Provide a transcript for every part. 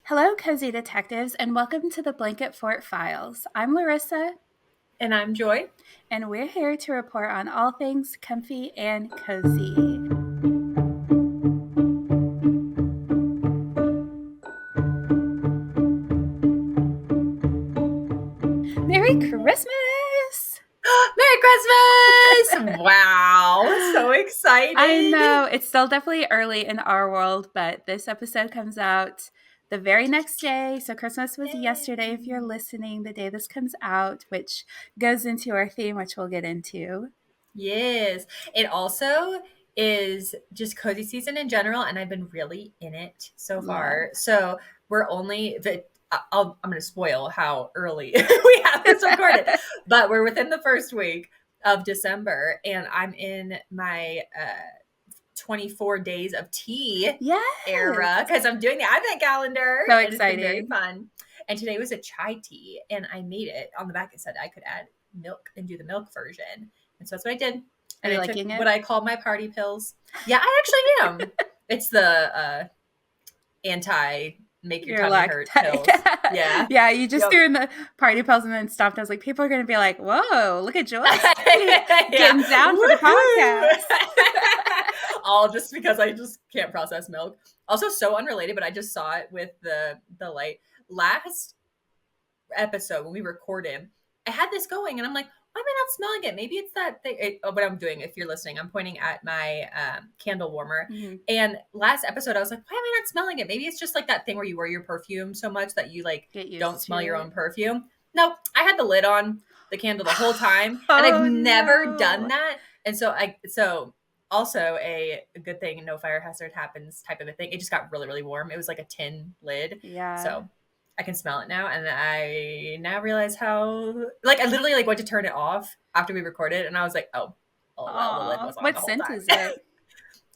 Hello, Cozy Detectives, and welcome to the Blanket Fort Files. I'm Larissa, And I'm Joy. and we're here to report on all things comfy and cozy. Merry Christmas! Merry Christmas! Wow, so I excited. know it's still definitely early in our world, but this episode comes out the very next day. So Christmas was yesterday if you're Yay. listening the day this comes out, which goes into our theme, which we'll get into. Yes. It also is just cozy season in general, and I've been really in it so Yeah. far. So we're only I'm going to spoil how early we have this recorded, but we're within the first week of December, and I'm in my 24 days of tea Yes. era because I'm doing the advent calendar So and it's been very exciting. fun. And today was a chai tea, and I made it. On the back, it said I could add milk and do the milk version. And so that's what I did. Are And you I took liking it? what I call my party pills. Yeah, I actually am. It's the anti make your You're tummy like, hurt pills. Yeah. yeah, you just Yep. threw in the party pills and then stopped. I was like, people are going to be like, whoa, look at Joyce Yeah. getting down for the Woohoo! podcast. All just because I just can't process milk. Also, so unrelated, but I just saw it with the light last episode when we recorded. I had this going, and I'm like, why am I not smelling it? Maybe it's that thing. What I'm doing, if you're listening, I'm pointing at my candle warmer. Mm-hmm. And last episode, I was like, why am I not smelling it? Maybe it's just like that thing where you wear your perfume so much that you like Get used don't to smell your it. own perfume. No, I had the lid on the candle the whole time, and I've Oh, never done no. that. And so also a good thing, no fire hazard happens type of a thing. It just got really, really warm. It was like a tin lid. Yeah. So I can smell it now, and I now realize how like I literally like went to turn it off after we recorded, and I was like, oh well, the lid Aw. was on What the whole scent time. is it?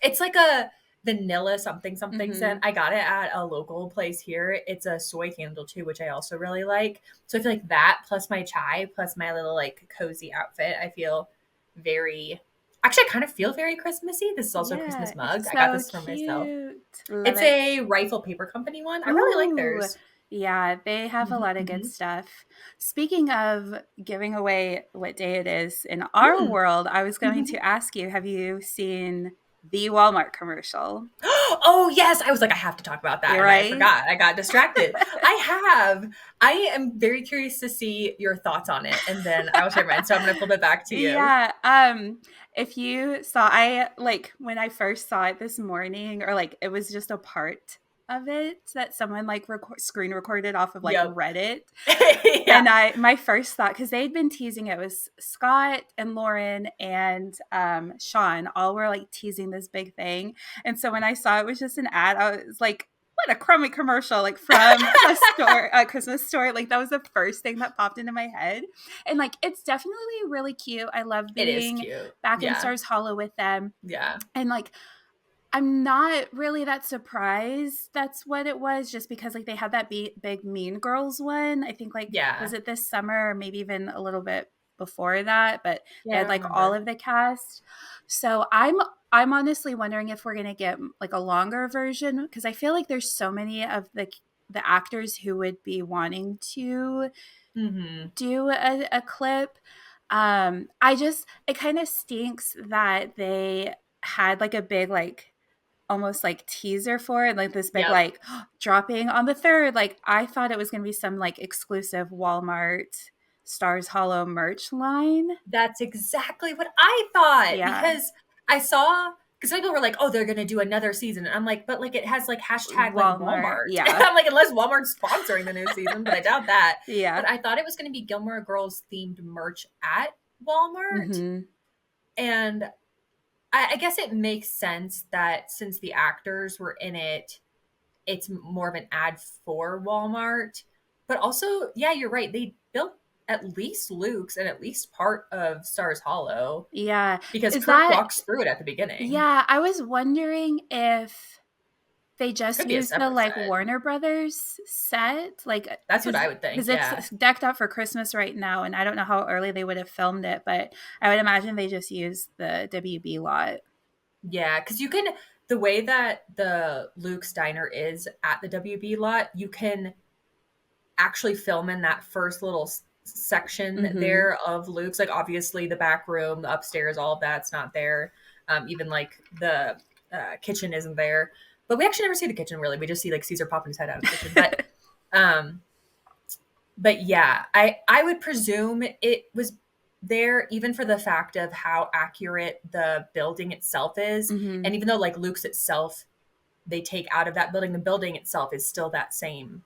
It's like a vanilla something Mm-hmm. scent. I got it at a local place here. It's a soy candle too, which I also really like. So I feel like that plus my chai plus my little like cozy outfit, I feel very actually I kind of feel very Christmassy. This is also a Yeah, Christmas mug. it's I got so this for myself. cute. Love It's it. a Rifle Paper Company one. I really like Ooh, theirs. yeah, they have a lot of good Mm-hmm. stuff. Speaking of giving away what day it is in our Mm. world, I was going to ask you, have you seen the Walmart commercial? Oh yes, I was like, I have to talk about that, You're and I right. forgot. I got distracted. I have. I am very curious to see your thoughts on it, and then I will share mine. So I'm going to flip it back to you. Yeah. If you saw, I like when I first saw it this morning, or like it was just a part of it that someone like screen recorded off of like Yep. Reddit. Yeah. And my first thought, because they'd been teasing it, was Scott and Lauren and Sean all were like teasing this big thing. And so when I saw it was just an ad, I was like, what a crummy commercial, like from a store, a Christmas store. Like that was the first thing that popped into my head. And like it's definitely really cute. I love It is being cute. back in Yeah. Stars Hollow with them. Yeah. And like I'm not really that surprised that's what it was, just because like they had that big Mean Girls one. I think like was Yeah. it this summer or maybe even a little bit before that, but they Yeah, I had don't like all remember. of the cast. So I'm honestly wondering if we're gonna get like a longer version, because I feel like there's so many of the actors who would be wanting to Mm-hmm. do a clip. It kind of stinks that they had like a big like almost like teaser for it, like this big Yep. like dropping on the 3rd. Like I thought it was gonna be some like exclusive Walmart Stars Hollow merch line. That's exactly what I thought Yeah. because I saw because people were like, "Oh, they're gonna do another season." And I'm like, "But like, it has like hashtag like Walmart. Walmart." And Yeah. I'm like, "Unless Walmart's sponsoring the new season," but I doubt that. Yeah. But I thought it was gonna be Gilmore Girls themed merch at Walmart, Mm-hmm. and I guess it makes sense that since the actors were in it, it's more of an ad for Walmart. But also, yeah, you're right. They built at least Luke's and at least part of Stars Hollow Yeah. because Is Kirk that walks through it at the beginning. yeah, I was wondering if they just Could be a used the separate like set. Warner Brothers set, like That's what because I would think. Yeah. it's decked out for Christmas right now, and I don't know how early they would have filmed it, but I would imagine they just used the WB lot. Yeah. Because you can, the way that the Luke's Diner is at the WB lot, you can actually film in that first little section Mm-hmm. there of Luke's. Like obviously the back room, the upstairs, all of that's not there. Even like the kitchen isn't there. But we actually never see the kitchen really. We just see like Caesar popping his head out of the kitchen. Um, but yeah, I would presume it was there even for the fact of how accurate the building itself is. Mm-hmm. And even though like Luke's itself, they take out of that building, the building itself is still that same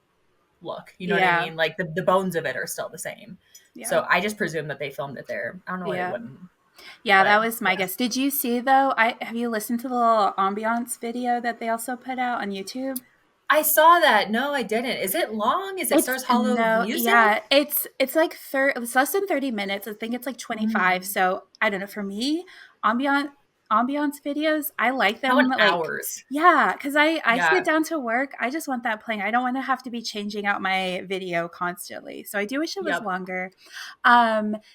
look. You know what I Yeah. mean? Like the bones of it are still the same. Yeah. So I just presume that they filmed it there. I don't know why they Yeah. wouldn't, Yeah, that but was my yeah. guess. Did you see though? I have you listened to the little ambiance video that they also put out on YouTube? I saw that. No, I didn't. Is it long? Is it It's Stars Hollow no, music? yeah, it's like it's less than 30 minutes. I think it's like 25. Mm. So I don't know. For me, ambient ambiance videos, I like I them want like hours. yeah, because I sit Yeah. down to work. I just want that playing. I don't want to have to be changing out my video constantly. So I do wish it was Yep. longer.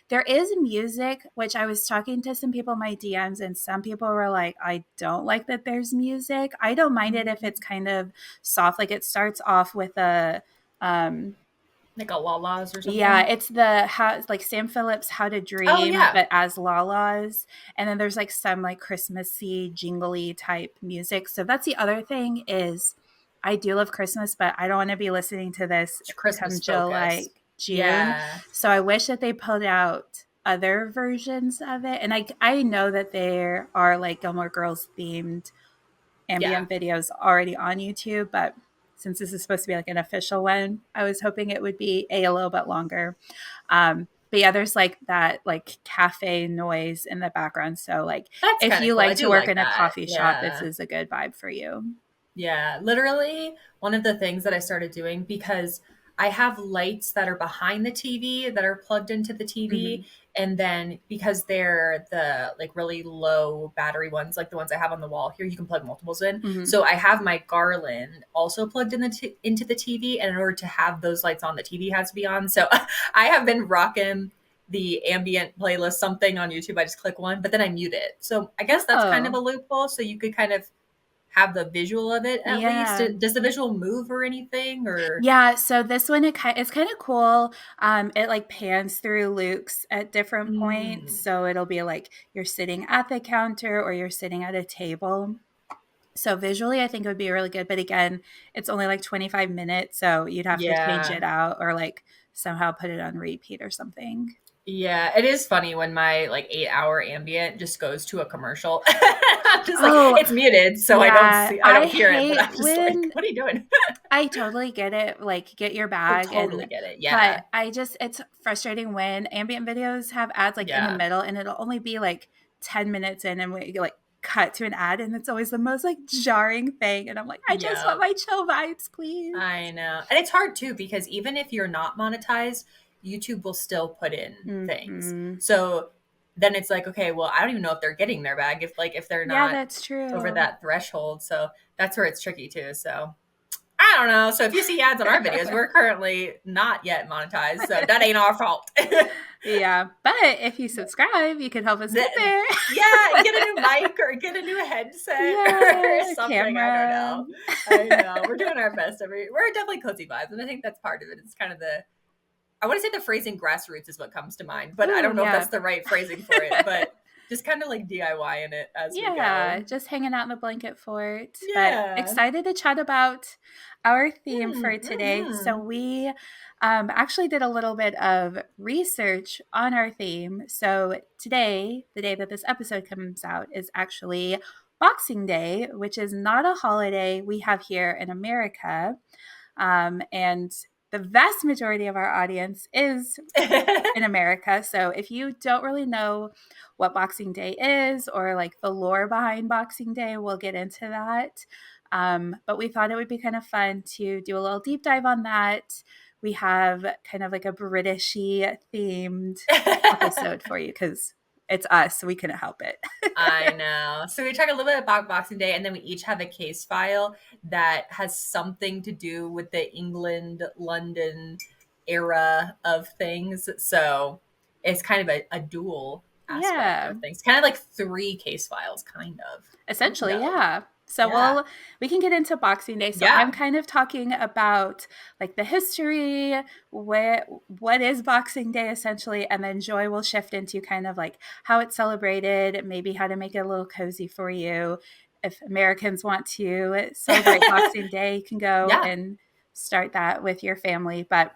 There is music, which I was talking to some people in my DMs, and some people were like, I don't like that there's music. I don't mind it if it's Mm. kind of soft. Like it starts off with a um Like a Lala's or yeah, something. it's the how like Sam Phillips How to Oh Dream, yeah. but as Lala's. And then there's like some like Christmassy, jingly type music. So that's the other thing is I do love Christmas, but I don't want to be listening to this It's come Christmas July, focused. June. Yeah. So I wish that they put out other versions of it. And I know that there are like Gilmore Girls themed Yeah. ambient videos already on YouTube, but since this is supposed to be like an official one, I was hoping it would be a little bit longer. But yeah, there's like that like cafe noise in the background. So like That's if kind of you cool. I like to do work like in a that. coffee shop, this Yeah. is a good vibe for you. Yeah, literally one of the things that I started doing because I have lights that are behind the TV that are plugged into the TV. Hmm. And then because they're the like really low battery ones, like the ones I have on the wall here, you can plug multiples in. Hmm. So I have my garland also plugged in into the TV. And in order to have those lights on, the TV has to be on. So I have been rocking the ambient playlist something on YouTube. I just click one, but then I mute it. So I guess that's kind of Oh, a loophole. So you could kind of have the visual of it at least. yeah. Does the visual move or anything or Yeah, so this one it's kind of cool. It like pans through Luke's at different points, mm, so it'll be like you're sitting at the counter or you're sitting at a table. So visually, I think it would be really good. But again, it's only like 25 minutes. So you'd have to change yeah. it out or like somehow put it on repeat or something. Yeah, it is funny when my like 8 hour ambient just goes to a commercial. I'm just like, Oh, it's muted, so yeah. I I don't hear it, but hate I'm just like, when what are you doing? I totally get it. Like, get your Oh, bag. totally And, get it. but Yeah. it's frustrating when ambient videos have ads like in the Yeah. middle and it'll only be like 10 minutes in and we like cut to an ad and it's always the most like jarring thing. And I'm like, I just want Yeah. my chill vibes, please. I know. And it's hard too because even if you're not monetized, YouTube will still put in things. Hmm. So then it's like, okay, well, I don't even know if they're getting their bag if they're Yeah, not that's over true. that threshold. So that's where it's tricky too. So I don't know. So if you see ads on our videos, we're currently not yet monetized. So that ain't our fault. Yeah, but if you subscribe, you can help us get The- there. yeah, get a new mic or get a new headset or Yeah, something. I don't camera. know. I know. We're doing our best we're definitely cozy vibes. And I think that's part of it. It's kind of I want to say the phrasing grassroots is what comes to mind, but I Ooh, don't know if yeah. that's the right phrasing for it. But just kind of like DIY in it as we Yeah, go. just hanging out in the blanket fort. But Yeah. excited to chat about our theme for today. So Mm-hmm. we actually did a little bit of research on our theme. So today, the day that this episode comes out, is actually Boxing Day, which is not a holiday we have here in America. And the vast majority of our audience is in America. So if you don't really know what Boxing Day is or like the lore behind Boxing Day, we'll get into that. But we thought it would be kind of fun to do a little deep dive on that. We have kind of like a Britishy themed episode for you because it's us, so we couldn't help it. I know. So we talk a little bit about Boxing Day, and then we each have a case file that has something to do with the England, London era of things. So it's kind of a dual aspect Yeah, of things. Kind of like three case files, kind of. essentially, of. yeah. So Yeah. we can get into Boxing Day. So I'm Yeah. kind of talking about like the history, what is Boxing Day essentially, and then Joy will shift into kind of like how it's celebrated, maybe how to make it a little cozy for you. If Americans want to celebrate Boxing Day, you can go Yeah. and start that with your family. But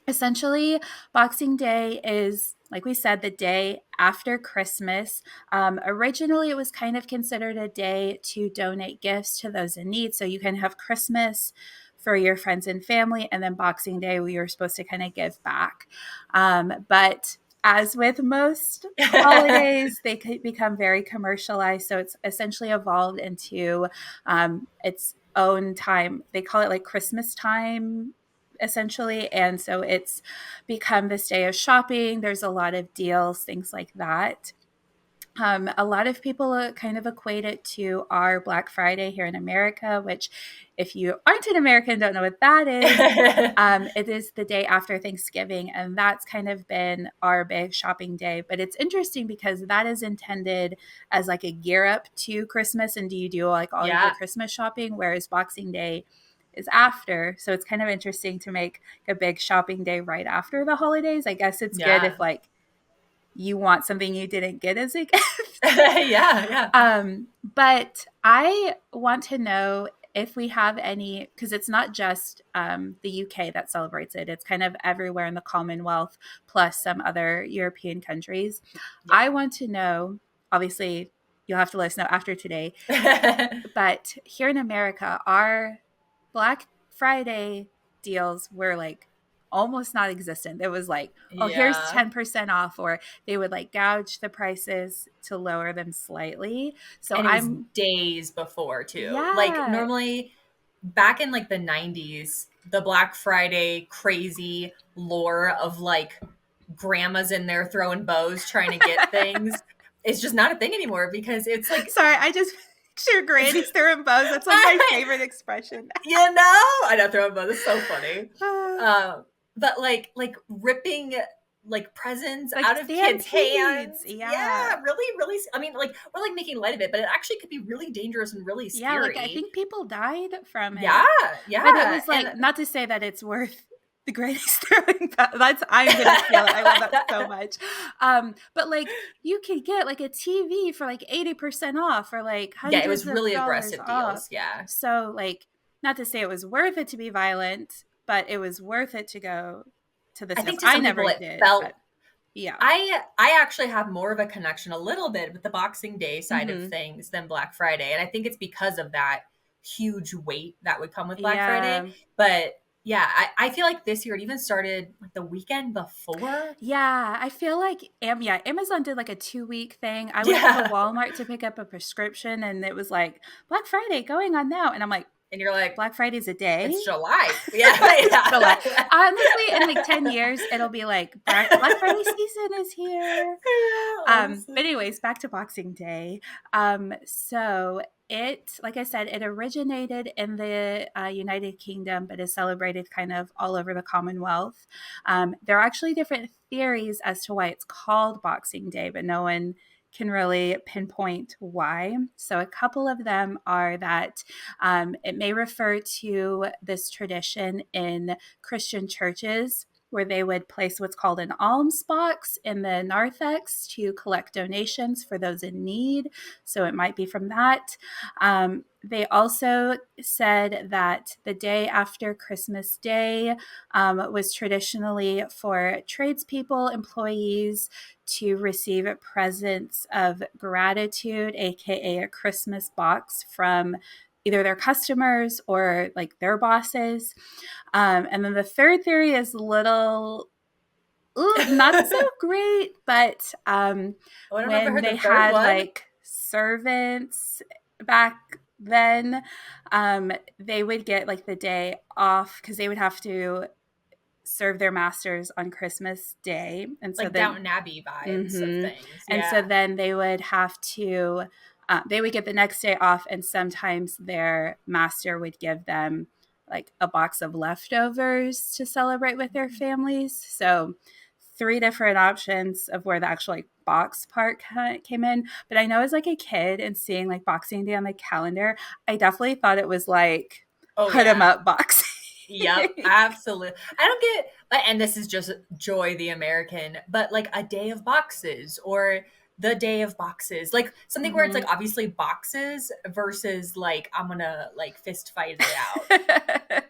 essentially, Boxing Day is, like we said, the day after Christmas. Originally, it was kind of considered a day to donate gifts to those in need. So you can have Christmas for your friends and family, and then Boxing Day, we were supposed to kind of give back. But as with most holidays, they could become very commercialized. So it's essentially evolved into its own time. They call it like Christmas time essentially. And so it's become this day of shopping. There's a lot of deals, things like that. A lot of people kind of equate it to our Black Friday here in America, which, if you aren't an American, don't know what that is. It is the day after Thanksgiving, and that's kind of been our big shopping day. But it's interesting because that is intended as like a gear up to Christmas, and do you do like all of your Yeah. Christmas shopping, whereas Boxing Day is after. So it's kind of interesting to make a big shopping day right after the holidays. I guess it's good Yeah. if like you want something you didn't get as a gift. Yeah. Yeah. But I want to know if we have any, because it's not just the UK that celebrates it, it's kind of everywhere in the Commonwealth, plus some other European countries. I want to know, obviously, you'll have to let us know after today, Yeah. but here in America, our Black Friday deals were like almost not existent. It was like, oh, here's Yeah. 10% off, or they would like gouge the prices to lower them slightly. So And it was days before too. Like yeah. normally back in like the 90s, the Black Friday crazy lore of like grandmas in there throwing bows trying to get things is just not a thing anymore because it's like Sorry, I just picture grannies throwing bows. That's like my favorite expression. I know throwing bows is so funny. But like ripping like presents Like out of kids' stampedes. hands. Yeah. Yeah, really, really. I mean, like we're like making light of it, but it actually could be really dangerous and really Yeah, like I scary. think people died from Yeah, it. But it yeah, was and like, not to say that it's worth the grannies throwing that's I'm gonna steal it. I love that so much. But like you could get like a TV for like 80% off or like yeah, it hundreds was of really dollars aggressive off. deals. Yeah, So like, not to say it was worth it to be violent, but it was worth it to go to the I sales. think to I some people never it did, felt. but yeah. I actually have more of a connection a little bit with the Boxing Day side of Hmm. things than Black Friday, and I think it's because of that huge weight that would come with Black Friday. Yeah. But yeah, I feel like this year it even started like the weekend before. Yeah, I feel like Amazon did like a 2-week thing. I went to Yeah, Walmart to pick up a prescription and it was like Black Friday going on now. And I'm like, and you're like, Black Friday's a day? it's July. Yeah, It's July. yeah. Honestly, in like 10 years, it'll be like Black Friday season is here. Yeah, But honestly. anyways, back to Boxing Day. So it, like I said, it originated in the United Kingdom, but is celebrated kind of all over the Commonwealth. There are actually different theories as to why it's called Boxing Day, but no one can really pinpoint why. So a couple of them are that it may refer to this tradition in Christian churches where they would place what's called an alms box in the narthex to collect donations for those in need. So it might be from that. They also said that the day after Christmas Day was traditionally for tradespeople, employees to receive presents of gratitude, aka a Christmas box from either their customers or like their bosses. And then the third theory is a little not so great, but Oh, I don't know if I when heard they the third had one. like servants back then, they would get like the day off because they would have to serve their masters on Christmas Day. And so Like then, Downton Abbey vibes of mm-hmm. things. And so Yeah. then they would have to, they would get the next day off, and sometimes their master would give them like a box of leftovers to celebrate with their families. So three different options of where the actual like box part came in. But I know as like a kid and seeing like Boxing Day on the calendar, I definitely thought it was like Oh put 'em yeah. up boxing. Yep, absolutely. I don't get, and this is just Joy the American, but like a day of boxes or the day of boxes, like something where it's Mhm. like obviously boxes versus like I'm gonna like fist fight it out.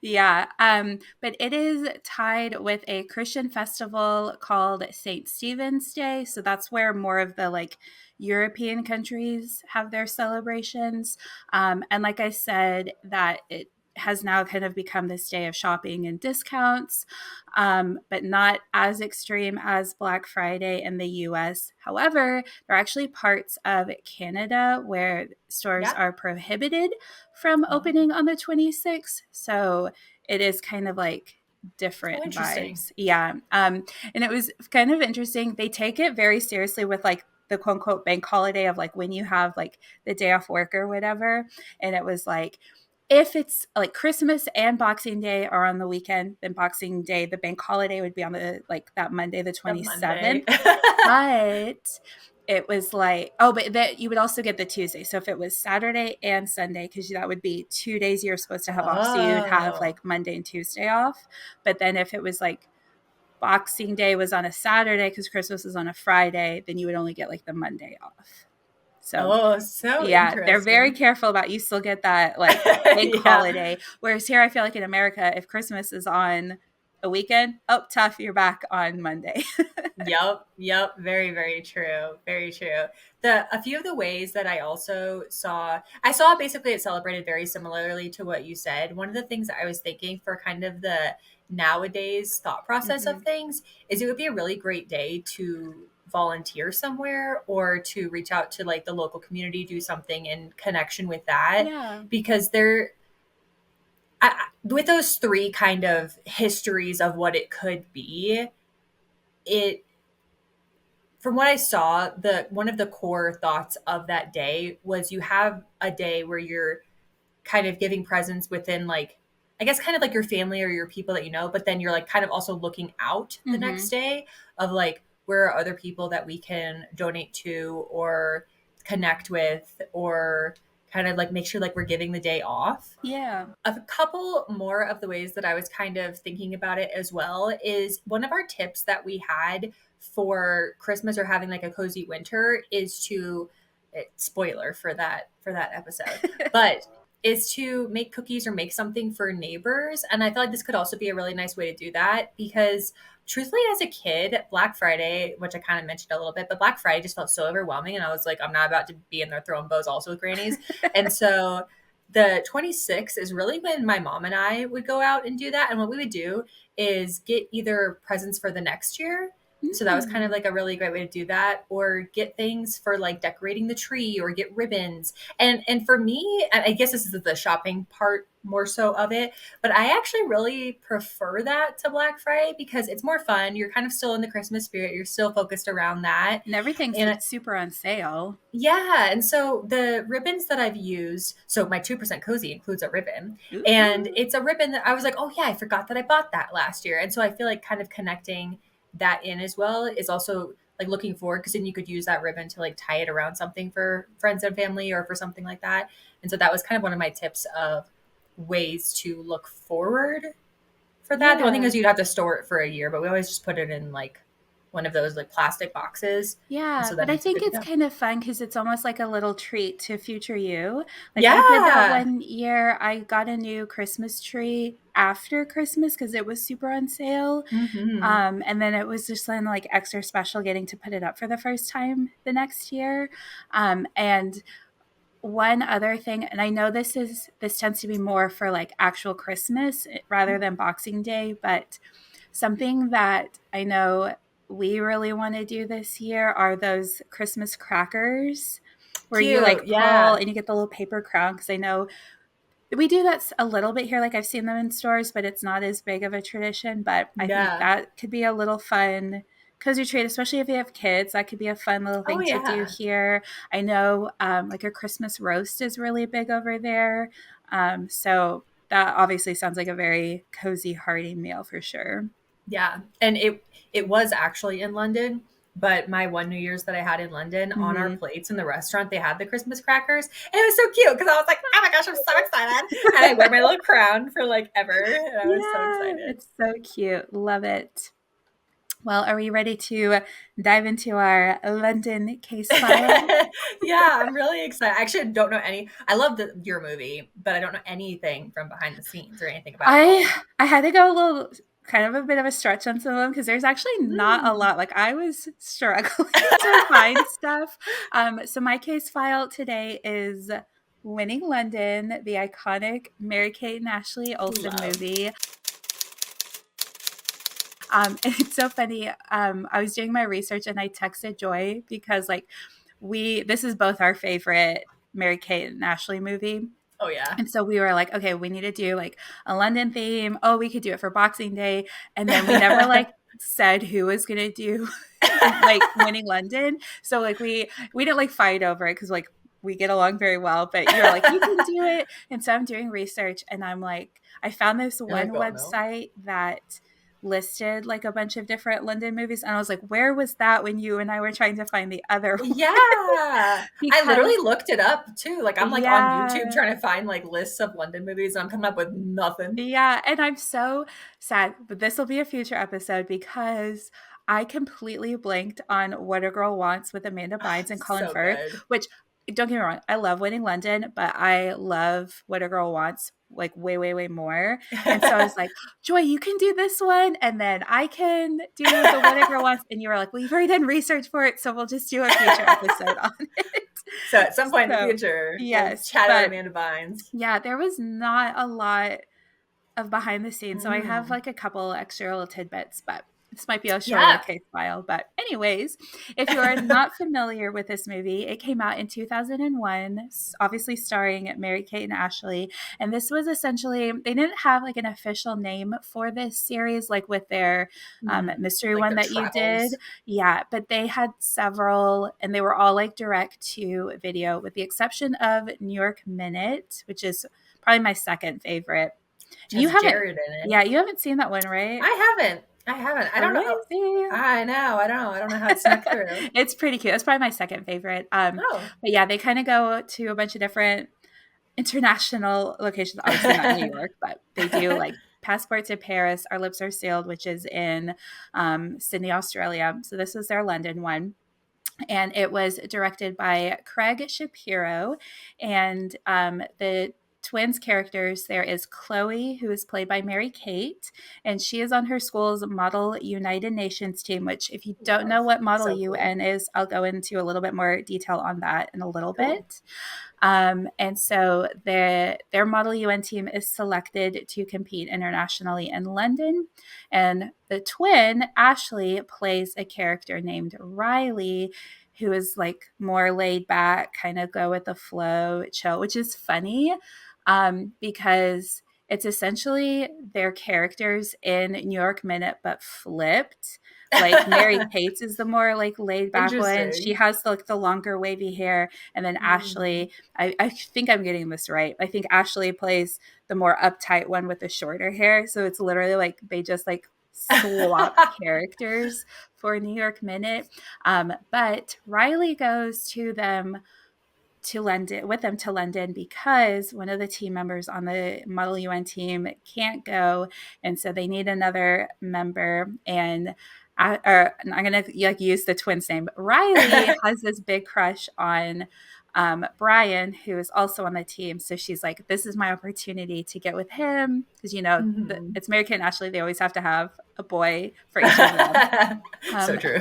Yeah, but it is tied with a Christian festival called St. Stephen's Day. So that's where more of the like European countries have their celebrations. And like I said, that it has now kind of become this day of shopping and discounts, but not as extreme as Black Friday in the US. However, there are actually parts of Canada where stores Yeah. are prohibited from Oh, opening on the 26th. So it is kind of like oh, different interesting. vibes. Yeah. And it was kind of interesting. They take it very seriously with like the quote unquote bank holiday of like when you have like the day off work or whatever. And it was like, if it's like Christmas and Boxing Day are on the weekend, then Boxing Day, the bank holiday would be on the like that Monday, the The Monday. 27th. But it was like, oh, but that you would also get the Tuesday. So if it was Saturday and Sunday, because that would be 2 days you're supposed to have off. So you'd have Oh. like Monday and Tuesday off. But then if it was like Boxing Day was on a Saturday because Christmas is on a Friday, then you would only get like the Monday off. So Oh, so yeah, they're very interesting. careful about you still get that like bank Yeah. holiday. Whereas here, I feel like in America, if Christmas is on a weekend, oh, tough, you're back on Monday. Yep, yep, very, very true. Very true. The a few of the ways that I also saw, I saw basically it celebrated very similarly to what you said. One of the things that I was thinking for kind of the nowadays thought process of Hmm. things is it would be a really great day to volunteer somewhere or to reach out to like the local community, do something in connection with that Yeah. because they're with those three kind of histories of what it could be, it from what I saw, the one of the core thoughts of that day was you have a day where you're kind of giving presents within like I guess kind of like your family or your people that you know, but then you're like kind of also looking out the next Hmm. day of like where are other people that we can donate to or connect with or kind of like make sure like we're giving the day off. Yeah. A couple more of the ways that I was kind of thinking about it as well is one of our tips that we had for Christmas or having like a cozy winter is to spoiler for that episode, but is to make cookies or make something for neighbors. And I feel like this could also be a really nice way to do that because truthfully as a kid, Black Friday, which I kind of mentioned a little bit, but Black Friday just felt so overwhelming and I was like, I'm not about to be in there throwing bows also with grannies. And so the 26th is really when my mom and I would go out and do that. And what we would do is get either presents for the next year. So that was kind of Mm. like a really great way to do that, or get things for like decorating the tree or get ribbons. And for me, and I guess this is the shopping part more so of it, but I actually really prefer that to Black Friday because it's more fun. You're kind of still in the Christmas spirit. You're still focused around that. And everything's And like super on sale. yeah, and so the ribbons that I've used, so my 2% cozy includes a ribbon. And Ooh. it's a ribbon that I was like, "Oh yeah, I forgot that I bought that last year." And so I feel like kind of connecting that in as well is also like looking forward because then you could use that ribbon to like tie it around something for friends and family or for something like that. And so that was kind of one of my tips of ways to look forward for that. The only thing Yeah. is you'd have to store it for a year, but we always just put it in like one of those like plastic boxes. And Yeah, so but then I it's think good to it's go. kind of fun because it's almost like a little treat to future you. Like I did that Yeah. one year. I got a new Christmas tree after Christmas because it was super on sale. Mhm. And then it was just then like extra special getting to put it up for the first time the next year. And one other thing, and I know this tends to be more for like actual Christmas rather than Boxing Day, but something that I know we really want to do this year are those Christmas crackers where you Cute. like pull Yeah. and you get the little paper crown. Because I know we do that a little bit here. Like I've seen them in stores, but it's not as big of a tradition. But I think Yeah. that could be a little fun cozy treat, especially if you have kids. That could be a fun little Oh, thing to do yeah. here. I know like a Christmas roast is really big over there. So that obviously sounds like a very cozy, hearty meal for sure. Yeah, and it was actually in London, but my one New Year's that I had in London, on our Mhm. plates in the restaurant, they had the Christmas crackers, and it was so cute because I was like, "Oh my gosh, I'm so excited!" And I wear my little crown for like ever, and I was so Yeah, excited. it's so cute. Love it. Well, are we ready to dive into our London case file? Yeah, I'm really excited. I actually don't know any. I love your movie, but I don't know anything from behind the scenes or anything about it at I all. I had to go a little kind of a bit of a stretch on some of them because there's actually not a Mm. lot. Like I was struggling to find stuff. So my case file today is Winning London, the iconic Mary-Kate and Ashley Olsen Love. movie. And it's so funny. I was doing my research and I texted Joy because like this is both our favorite Mary-Kate and Ashley movie. Oh yeah. And so we were like, okay, we need to do like a London theme. Oh, we could do it for Boxing Day. And then we never like said who was going to do like Winning London. So like we didn't like fight over it because like we get along very well, but you're like, you can do it. And so I'm doing research and I'm like, I found this You're one like, oh no. website that listed like a bunch of different London movies. And I was like, where was that when you and I were trying to find the other one? Yeah. I literally Because looked it up too. Like I'm like on YouTube yeah. trying to find like lists of London movies and I'm coming up with nothing. Yeah, and I'm so sad, but this will be a future episode because I completely blanked on What a Girl Wants with Amanda Bynes and Colin So Firth, good. which don't get me wrong, I love Winning London, but I love What a Girl Wants like way, way, way more. And so I was like, Joy, you can do this one, and then I can do the What a Girl Wants. And you were like, well, you've already done research for it, so we'll just do a future episode on it. So at some point in the So future, we'll yes, chat about but Amanda Bynes. yeah, there was not a lot of behind the scenes. So I have Mm. like a couple extra little tidbits, but this might be a shorter Yeah. case file. But, anyways, if you are not familiar with this movie, it came out in 2001, obviously starring Mary-Kate and Ashley. And this was essentially, they didn't have like an official name for this series, like with their mystery Like one their that you did. travels. Yeah, but they had several, and they were all like direct to video, with the exception of New York Minute, which is probably my second favorite. Which And you has haven't, Jared in it. yeah, you haven't seen that one, right? I haven't. I haven't. I don't know. Crazy. I know. I don't know. I don't know how it snuck through. It's pretty cute. That's probably my second favorite. Oh. But yeah, they kind of go to a bunch of different international locations. Obviously not New York, but they do like Passport to Paris, Our Lips Are Sealed, which is in Sydney, Australia. So this is their London one. And it was directed by Craig Shapiro. And the twins characters, there is Chloe, who is played by Mary Kate, and she is on her school's Model United Nations team, which if you don't know Love. what Model So cool. UN is, I'll go into a little bit more detail on that in a little Cool. bit. And so their Model UN team is selected to compete internationally in London. And the twin, Ashley, plays a character named Riley, who is like more laid back, kind of go with the flow, chill, which is funny because it's essentially their characters in New York Minute, but flipped. Like Mary Kate's is the more like laid back one. She Interesting. has like the longer wavy hair, and then Mm. Ashley. I think I'm getting this right. I think Ashley plays the more uptight one with the shorter hair. So it's literally like they just like swapped characters for New York Minute. But Riley goes to them to London with them to London because one of the team members on the Model UN team can't go, and so they need another member. And I'm gonna like use the twins' name. Riley has this big crush on Brian, who is also on the team. So she's like, "This is my opportunity to get with him," because Mhm. it's Mary Kate and Ashley. They always have to have a boy for each of them. So Um, true.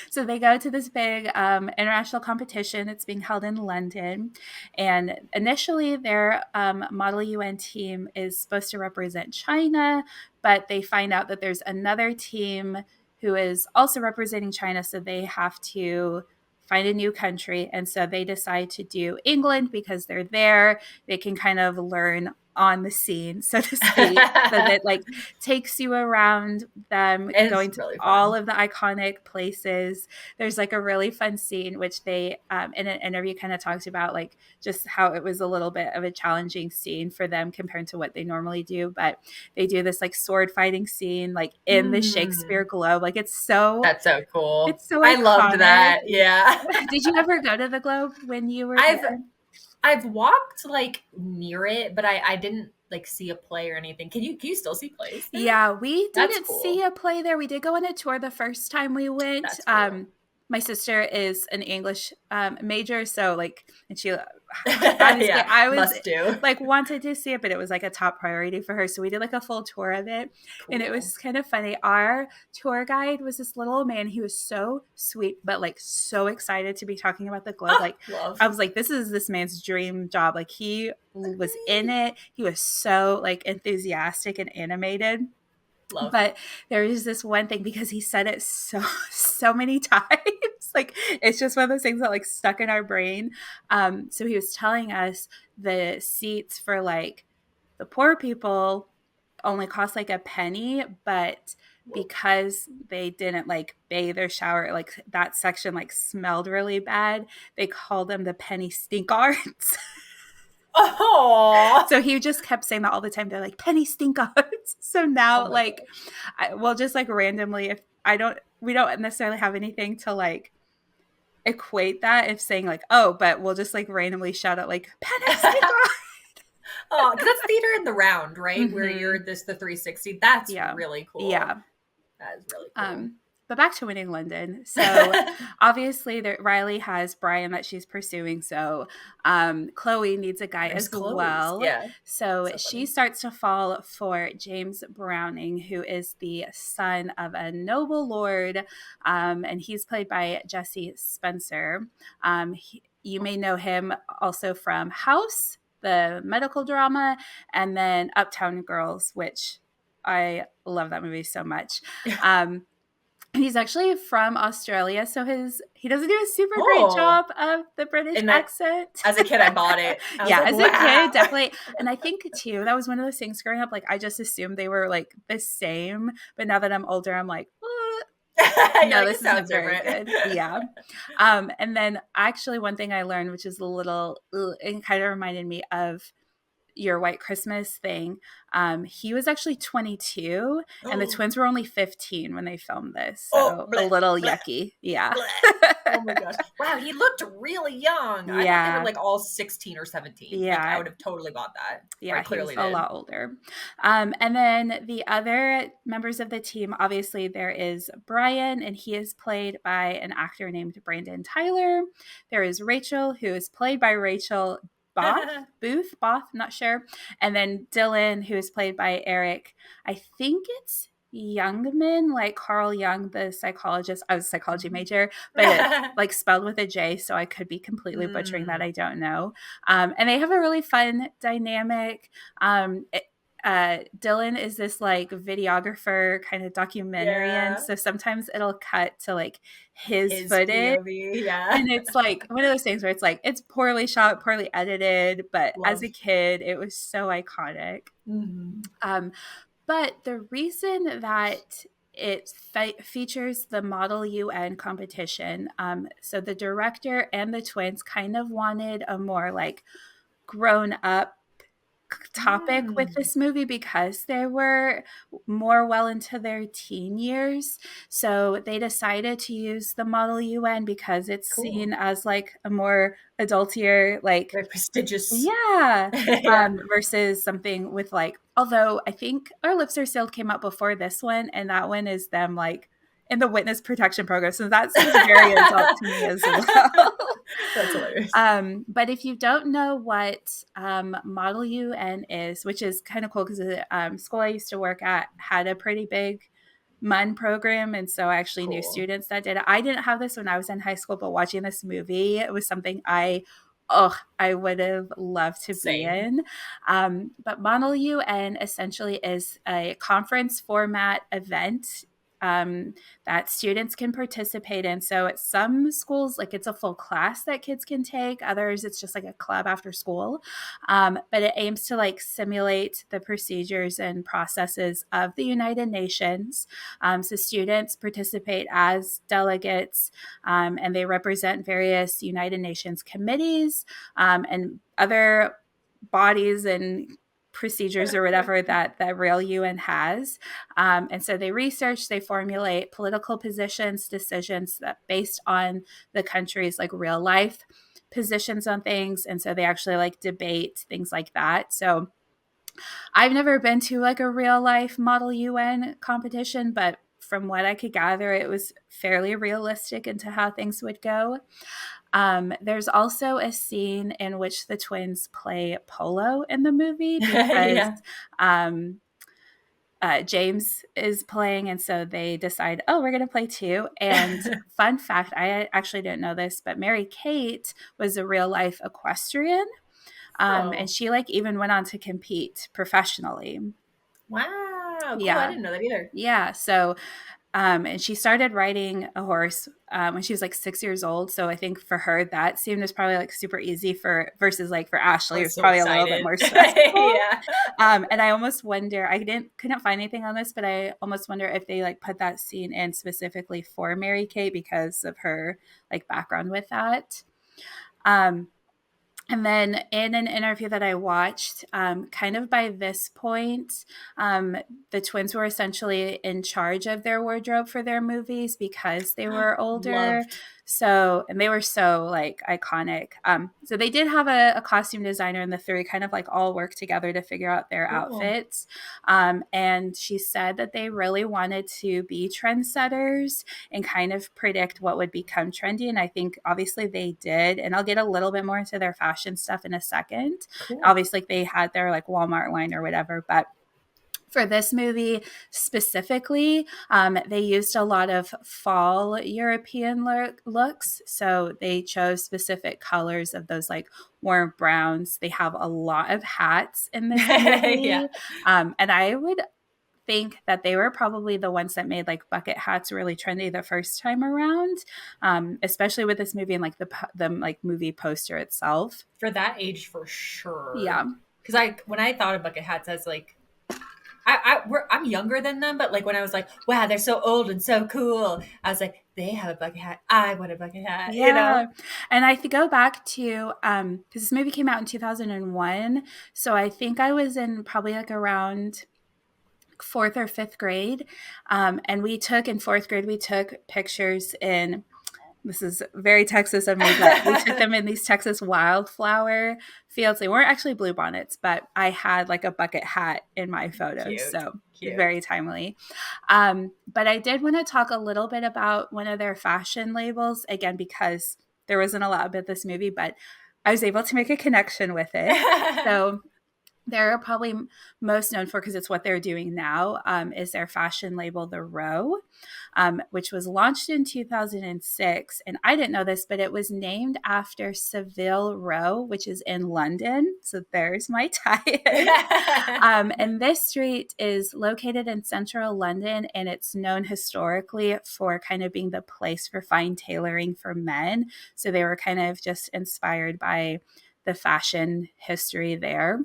so they go to this big international competition. It's being held in London. And initially, their Model UN team is supposed to represent China, but they find out that there's another team who is also representing China. So they have to find a new country. And so they decide to do England because they're there. They can kind of learn on the scene, so to speak. So that like takes you around them It's going to really all fun. of the iconic places. There's like a really fun scene which they in an interview kind of talked about like just how it was a little bit of a challenging scene for them compared to what they normally do. But they do this like sword fighting scene like in the Shakespeare Mm, Globe. Like that's so cool. it's so I loved iconic. that. Yeah. Did you ever go to the Globe when you were I've there? I've walked like near it, but I didn't like see a play or anything. Can you still see plays there? Yeah, we That's didn't see cool. a play there. We did go on a tour the first time we went. That's cool. My sister is an English major, so like, and she obviously Yeah, I was must do. like wanted to see it, but it was like a top priority for her. So we did like a full tour of it, and it Cool. was kind of funny. Our tour guide was this little man. He was so sweet, but like so excited to be talking about the Globe. Oh, Like love. I was like, this is this man's dream job. Like he was in it. He was so like enthusiastic and animated. Love. But there is this one thing because he said it so many times. Like it's just one of those things that like stuck in our brain. So he was telling us the seats for like the poor people only cost like a penny, but Whoa. because they didn't like bathe or shower, like that section like smelled really bad. They called them the penny stinkards. Oh, So he just kept saying that all the time. They're like penny stinkards. So oh now my like gosh. we'll just like randomly if we don't necessarily have anything to like equate that if saying like oh but we'll just like randomly shout out like penny stinker. Oh, because that's theater in the round, right? Where Mm-hmm. you're the 360. That's Yeah, really cool. yeah. That is really cool. um but back to Winning London. So obviously there, Riley has Brian that she's pursuing, so Chloe needs a guy There's as clothes. well. Yeah. So So she funny. starts to fall for James Browning, who is the son of a noble lord, and he's played by Jesse Spencer. You may know him also from House, the medical drama, and then Uptown Girls, which I love that movie so much. Um, he's actually from Australia, so he doesn't do a super great Oh, job of the British and that accent. as a kid, I bought it. I was Yeah, like, as a kid, wow. definitely. And I think too, that was one of those things growing up. Like I just assumed they were like the same, but now that I'm older, I'm like, You're no, like, this this sounds isn't very different. good. Yeah. And then actually, one thing I learned, which is a little, it kind of reminded me of your White Christmas thing. He was actually 22 and the twins were only 15 when they filmed this. Oh, So a bleh, little bleh, yucky. Yeah. bleh. Oh my gosh. Wow, he looked really young. I thought they were Yeah. like all 16 or 17. Like, I Yeah. would have totally bought that. Or I Yeah, he was clearly a did. lot older. And then the other members of the team, obviously, there is Brian, and he is played by an actor named Brandon Tyler. There is Rachel, who is played by Rachel Both, I'm not sure. And then Dylan, who is played by Eric. I think it's Youngman, like Carl Jung, the psychologist. I was a psychology major, but it like spelled with a J, so I could be completely butchering that. Mm, I don't know. And they have a really fun dynamic. Dylan is this like videographer kind of documentarian, yeah. so sometimes it'll cut to like his His footage, POV. Yeah. and it's like one of those things where it's like it's poorly shot, poorly edited, but as a Love. kid, it was so iconic. Mm-hmm. Um, but the reason that it features the Model UN competition, so the director and the twins kind of wanted a more like grown up topic with Mm, this movie because they were more well into their teen years. So they decided to use the Model UN because it's cool. seen as like a more adultier, like, Very prestigious. yeah, Yeah. versus something with like, although I think Our Lips Are Sealed came out before this one, and that one is them like in the witness protection program. So that seems very adult to me as well. That's hilarious. But if you don't know what Model UN is, which is kind of cool because the school I used to work at had a pretty big MUN program. And so I actually knew Cool. students that did it. I didn't have this when I was in high school, but watching this movie, it was something I would have loved to be Same. in. But Model UN essentially is a conference format event. that students can participate in. So at some schools, like it's a full class that kids can take. Others, it's just like a club after school. But it aims to like simulate the procedures and processes of the United Nations. So students participate as delegates, and they represent various United Nations committees and other bodies and procedures or whatever that the real UN has. And so they research, they formulate political positions, decisions that based on the country's like real life positions on things. And so they actually like debate things like that. So I've never been to like a real life model UN competition, but from what I could gather, it was fairly realistic into how things would go. There's also a scene in which the twins play polo in the movie because Yeah. um, James is playing, and so they decide, oh, we're going to play too. And fun fact, I actually didn't know this, but Mary Kate was a real life equestrian, and Oh, she like even went on to compete professionally. wow. Cool. I Yeah, didn't know that either. yeah. So and she started riding a horse when she was like 6 years old. So I think for her, that seemed was probably like super easy for versus like for I Ashley, it was was so probably a little bit excited. more stressful. Yeah. And I almost wonder, couldn't find anything on this, but I almost wonder if they like put that scene in specifically for Mary Kate because of her like background with that. Um, and then in an interview that I watched, kind of by this point, the twins were essentially in charge of their wardrobe for their movies because they were older. Loved. So, and they were so like iconic. So they did have a costume designer, and the three kind of like all worked together to figure out their Cool. outfits. And she said that they really wanted to be trendsetters and kind of predict what would become trendy. And I think obviously they did. And I'll get a little bit more into their fashion stuff in a second. Cool. Obviously, they had their like Walmart line or whatever, but for this movie specifically, they used a lot of fall European looks. So they chose specific colors of those like warm browns. They have a lot of hats in this Yeah. movie. And I would think that they were probably the ones that made like bucket hats really trendy the first time around, especially with this movie and like the like movie poster itself. For that age, for sure. Yeah, Because when I thought of bucket hats as like I'm younger than them, but like when I was like, wow, they're so old and so cool, I was like, they have a bucket hat. I want a bucket hat, you know? yeah. And I go back to because this movie came out in 2001, so I think I was in probably like around fourth or fifth grade, and we took in fourth grade we took pictures in, this is very Texas of me, but we took them in these Texas wildflower fields. They weren't actually bluebonnets, but I had like a bucket hat in my photos. Cute. So Cute. very timely. But I did want to talk a little bit about one of their fashion labels, again, because there wasn't a lot about this movie, but I was able to make a connection with it. So they're probably most known for, because it's what they're doing now, is their fashion label, The Row, which was launched in 2006. And I didn't know this, but it was named after Savile Row, which is in London. So there's my tie-in. And this street is located in central London, and it's known historically for kind of being the place for fine tailoring for men. So they were kind of just inspired by the fashion history there.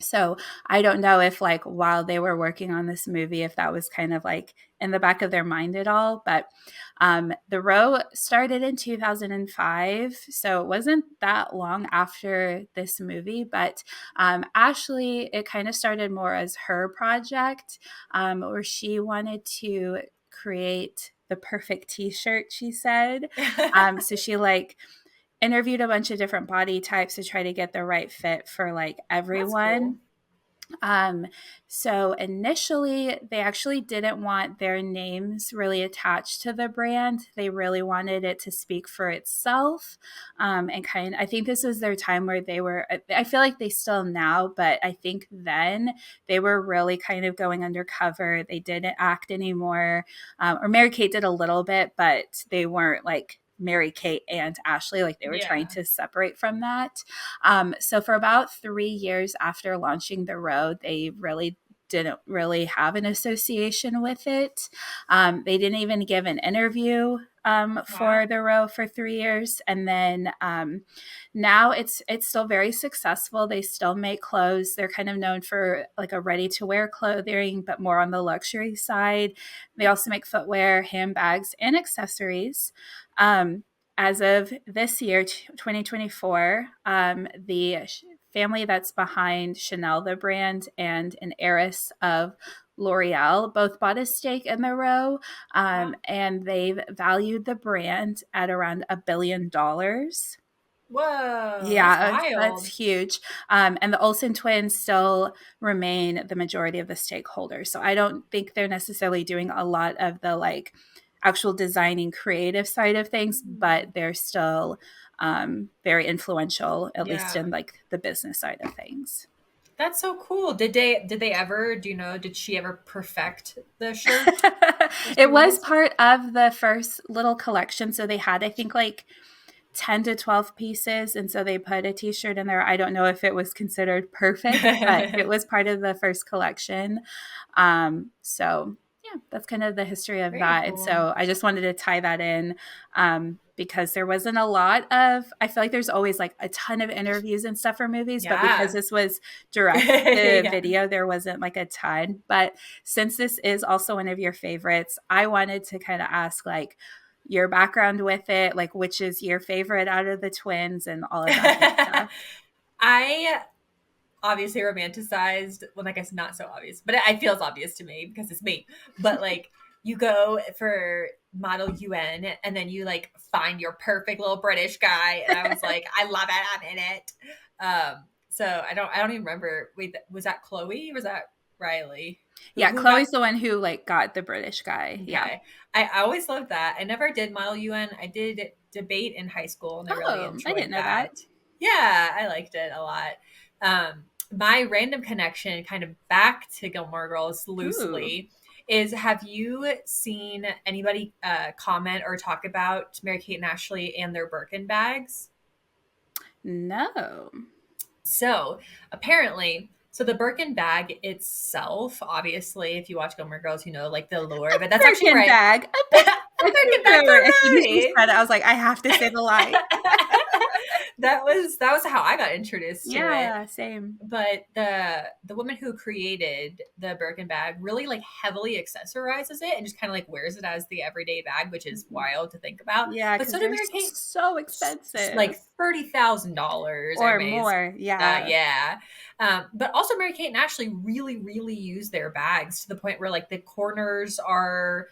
So I don't know if like while they were working on this movie, if that was kind of like in the back of their mind at all. But The Row started in 2005. So it wasn't that long after this movie. But Ashley, it kind of started more as her project, where she wanted to create the perfect t-shirt, she said. So she like interviewed a bunch of different body types to try to get the right fit for like That's cool. everyone. So initially they actually didn't want their names really attached to the brand. They really wanted it to speak for itself. And I think this was their time where they were, I feel like they still now, but I think then they were really kind of going undercover. They didn't act anymore. Or Mary Kate did a little bit, but they weren't like Mary Kate and Ashley, like they were trying Yeah. to separate from that. So for about 3 years after launching The Row, they really didn't really have an association with it. They didn't even give an interview for Wow. the row for 3 years, and then now it's still very successful. They still make clothes. They're kind of known for like a ready to wear clothing, but more on the luxury side. They also make footwear, handbags, and accessories. As of this year, 2024, the family that's behind Chanel, the brand, and an heiress of L'Oreal both bought a stake in the row, Wow. and they've valued the brand at around $1 billion. Whoa, that's Yeah, that's wild. huge. And the Olsen twins still remain the majority of the stakeholders. So I don't think they're necessarily doing a lot of the like actual designing creative side of things, Mm. but they're still very influential, at least Yeah. in like the business side of things. That's so cool. Did they ever, do you know, did she ever perfect the shirt that she It was released? part of the first little collection. So they had, I think, like 10 to 12 pieces. And so they put a t shirt in there. I don't know if it was considered perfect, but it was part of the first collection. So, yeah, that's kind of the history of Very that. And cool. so I just wanted to tie that in because there wasn't a lot of, I feel like there's always like a ton of interviews and stuff for movies, but because Yeah. this was direct to Yeah. video, there wasn't like a ton. But since this is also one of your favorites, I wanted to kind of ask like, your background with it, like which is your favorite out of the twins and all of that good stuff. I obviously romanticized, well, I guess not so obvious, but it feels obvious to me because it's me. But like, you go for model UN and then you like find your perfect little British guy, and I was like, I love it, I'm in it. So I don't even remember. Wait, was that Chloe? Or was that Riley? Who, Yeah, who got Chloe's the one who like got the British guy. Yeah. Okay. I always loved that. I never did Model UN. I did debate in high school and I really Oh, I enjoyed didn't know that. that. Yeah, I liked it a lot. My random connection, kind of back to Gilmore Girls Ooh, loosely, is have you seen anybody comment or talk about Mary Kate and Ashley and their Birkin bags? no. So apparently, so the Birkin bag itself, obviously, if you watch Gilmore Girls, you know, like the lore, but that's actually Birkin right. bag. A A big Birkin bag for As soon as you Mary. said it, I was like, I have to say the line. That was how I got introduced to it. Yeah, same. But the woman who created the Birkin bag really like heavily accessorizes it and just kind of like wears it as the everyday bag, which is Mhm. wild to think about. Yeah, But because so did they're Mary Kate, so expensive like $30,000. I or mean, more. Yeah. yeah. But also Mary Kate and Ashley really, really use their bags to the point where like the corners are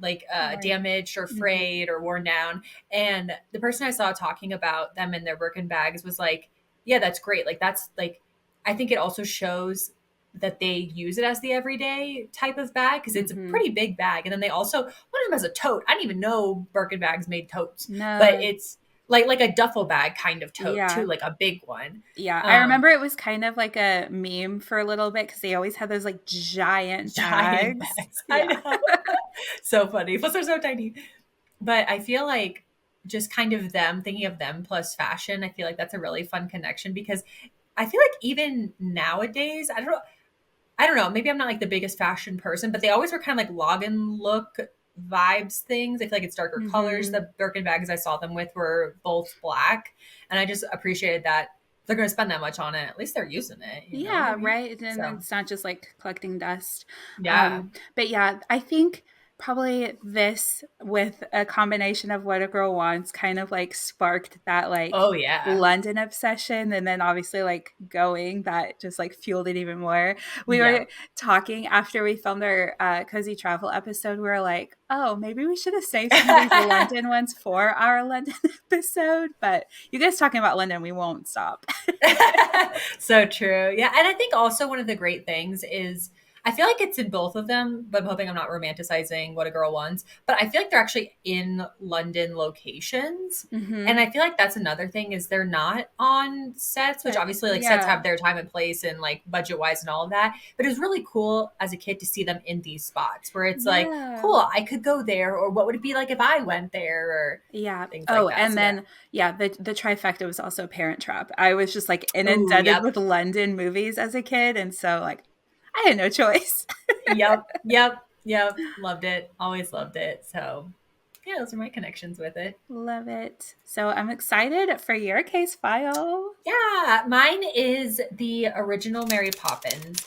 like More. damaged or Mhm. frayed or worn down. And the person I saw talking about them in their Birkin bags was like, yeah, that's great. Like that's like, I think it also shows that they use it as the everyday type of bag because it's a Mhm. pretty big bag. And then they also, one of them has a tote. I didn't even know Birkin bags made totes, but No. it's like a duffel bag kind of tote too, Yeah. like a big one. Yeah, I Um, remember it was kind of like a meme for a little bit because they always had those like giant Giant bags. bags. I Yeah. know. So funny. Plus they're so tiny. But I feel like just kind of them thinking of them plus fashion, I feel like that's a really fun connection because I feel like even nowadays, I don't know, maybe I'm not like the biggest fashion person, but they always were kind of like login look vibes things. I feel like it's darker colors. Mhm. The Birkin bags I saw them with were both black. And I just appreciated that if they're going to spend that much on it. At least they're using it. You know what I Yeah, mean? right, and So, it's not just, like, collecting dust. yeah. But yeah, I think probably this with a combination of What a Girl Wants kind of, like, sparked that, like, Oh, yeah. London obsession, and then obviously, like, going that just, like, fueled it even more. We Yeah. were talking after we filmed our, Cozy Travel episode, we were like, "Oh, maybe we should have saved some of these London ones for our London episode," but you guys talking about London, we won't stop. So true. Yeah. And I think also one of the great things is I feel like it's in both of them, but I'm hoping I'm not romanticizing What a Girl Wants. But I feel like they're actually in London locations. And Mhm. I feel like that's another thing is they're not on sets, which But obviously like sets yeah. have their time and place and like budget wise and all of that. But it was really cool as a kid to see them in these spots where it's like, Yeah. cool, I could go there, or what would it be like if I went there, or Yeah. things like Oh, that. and So yeah. then yeah, the trifecta was also Parent Trap. I was just like Oh, inundated yep. with London movies as a kid, and so like I had no choice. Yep. Loved it. Always loved it. So yeah, those are my connections with it. Love it. So I'm excited for your case file. Yeah, mine is the original Mary Poppins.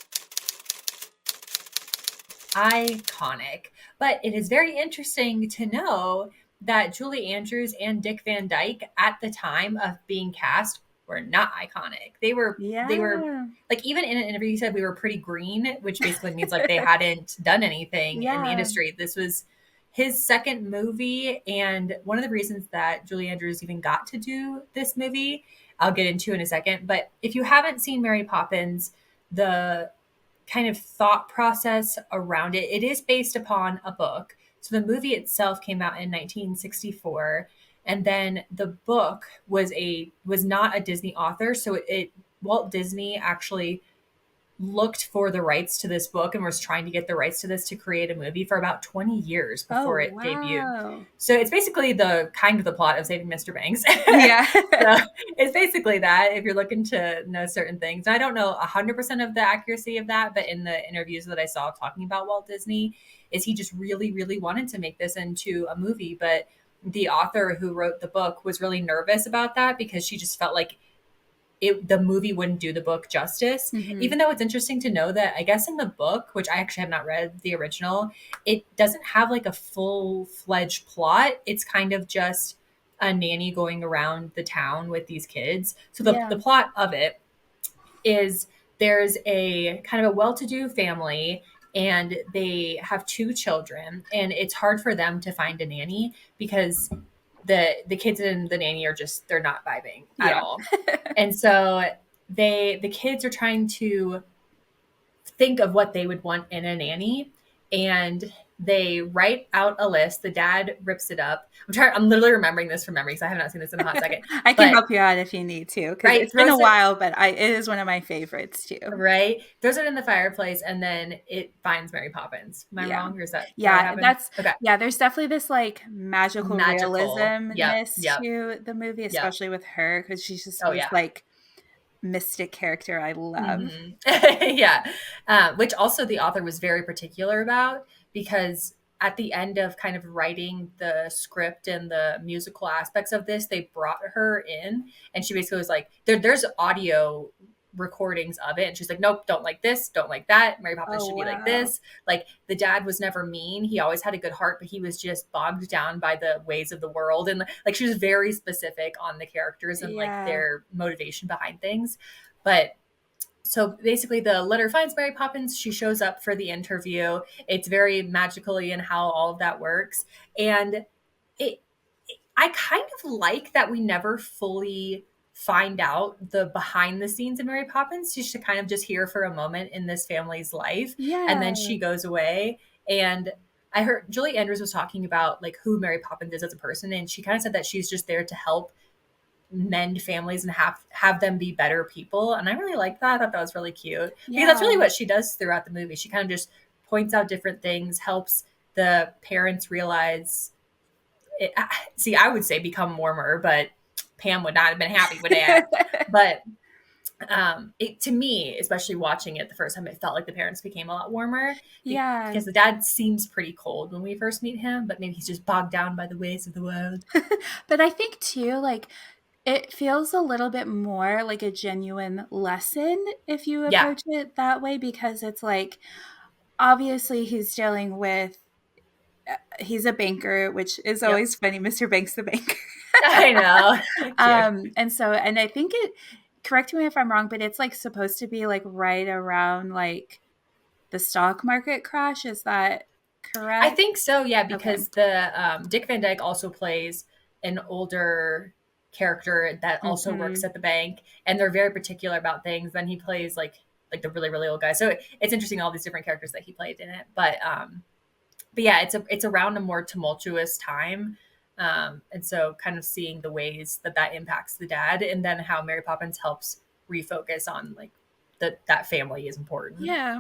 Iconic. But it is very interesting to know that Julie Andrews and Dick Van Dyke at the time of being cast were not iconic. They were Yeah. like, even in an interview he said we were pretty green, which basically means like they hadn't done anything in the Yeah. industry. This was his second movie, and one of the reasons that Julie Andrews even got to do this movie, I'll get into in a second. But if you haven't seen Mary Poppins, the kind of thought process around it. It is based upon a book. So the movie itself came out in 1964, and then the book was not a Disney author, so it Walt Disney actually looked for the rights to this book and was trying to get the rights to this to create a movie for about 20 years Oh, before it debuted. wow. So it's basically the kind of the plot of Saving Mr. Banks. Yeah. So it's basically that if you're looking to know certain things. And I don't know 100% of the accuracy of that, but in the interviews that I saw talking about Walt Disney, is he just really, really wanted to make this into a movie. But the author who wrote the book was really nervous about that because she just felt like the movie wouldn't do the book justice. Mhm. Even though it's interesting to know that I guess in the book, which I actually have not read the original, it doesn't have like a full-fledged plot. It's kind of just a nanny going around the town with these kids. So Yeah. the plot of it is there's a kind of a well-to-do family, and they have two children, and it's hard for them to find a nanny because the kids and the nanny are just, they're not vibing at Yeah. all. And so the kids are trying to think of what they would want in a nanny, and they write out a list. The dad rips it up. I'm literally remembering this from memory because I have not seen this in a hot second. I can help you out if you need to, because Right, it's been a throws it- while, but it is one of my favorites too. Right, throws it in the fireplace, and then it finds Mary Poppins. Am I Yeah. wrong, or is that what Yeah, happened? that's Okay. yeah, there's definitely this like magical Magical. realismness Yep. to the movie, especially with her, because she's just Oh, this yeah. like mystic character I love. Mhm. Yeah. Which also the author was very particular about, because at the end of kind of writing the script and the musical aspects of this, they brought her in, and she basically was like, there's audio recordings of it, and she's like, nope, don't like this, don't like that, Mary Poppins Oh, should be like wow. this. Like, the dad was never mean, he always had a good heart, but he was just bogged down by the ways of the world, and like she was very specific on the characters and like Yeah. their motivation behind things. But so basically the letter finds Mary Poppins, she shows up for the interview, it's very magically in how all of that works, and I kind of like that we never fully find out the behind the scenes of Mary Poppins. She's kind of just here for a moment in this family's life, Yeah. and then she goes away. And I heard Julie Andrews was talking about like who Mary Poppins is as a person, and she kind of said that she's just there to help mend families and have them be better people. And I really like that. I thought that was really cute, because that's really what she does throughout the movie. She kind of just points out different things, helps the parents realize it. See, I would say become warmer, but Pam would not have been happy with that. But it, to me, especially watching it the first time, it felt like the parents became a lot warmer. Yeah. Because the dad seems pretty cold when we first meet him, but maybe he's just bogged down by the ways of the world. But I think too, like, it feels a little bit more like a genuine lesson if you approach it that way, because it's like, obviously he's dealing with, he's a banker, which is always funny, Mr. Banks the banker. I know. And so, and I think correct me if I'm wrong, but it's like supposed to be like right around like the stock market crash. Is that correct? I think so, yeah, because the Dick Van Dyke also plays an older character that also works at the bank, and they're very particular about things. Then he plays like the really, really old guy. So it's interesting, all these different characters that he played in it. But yeah, it's around a more tumultuous time. And so kind of seeing the ways that impacts the dad, and then how Mary Poppins helps refocus on like that family is important. Yeah.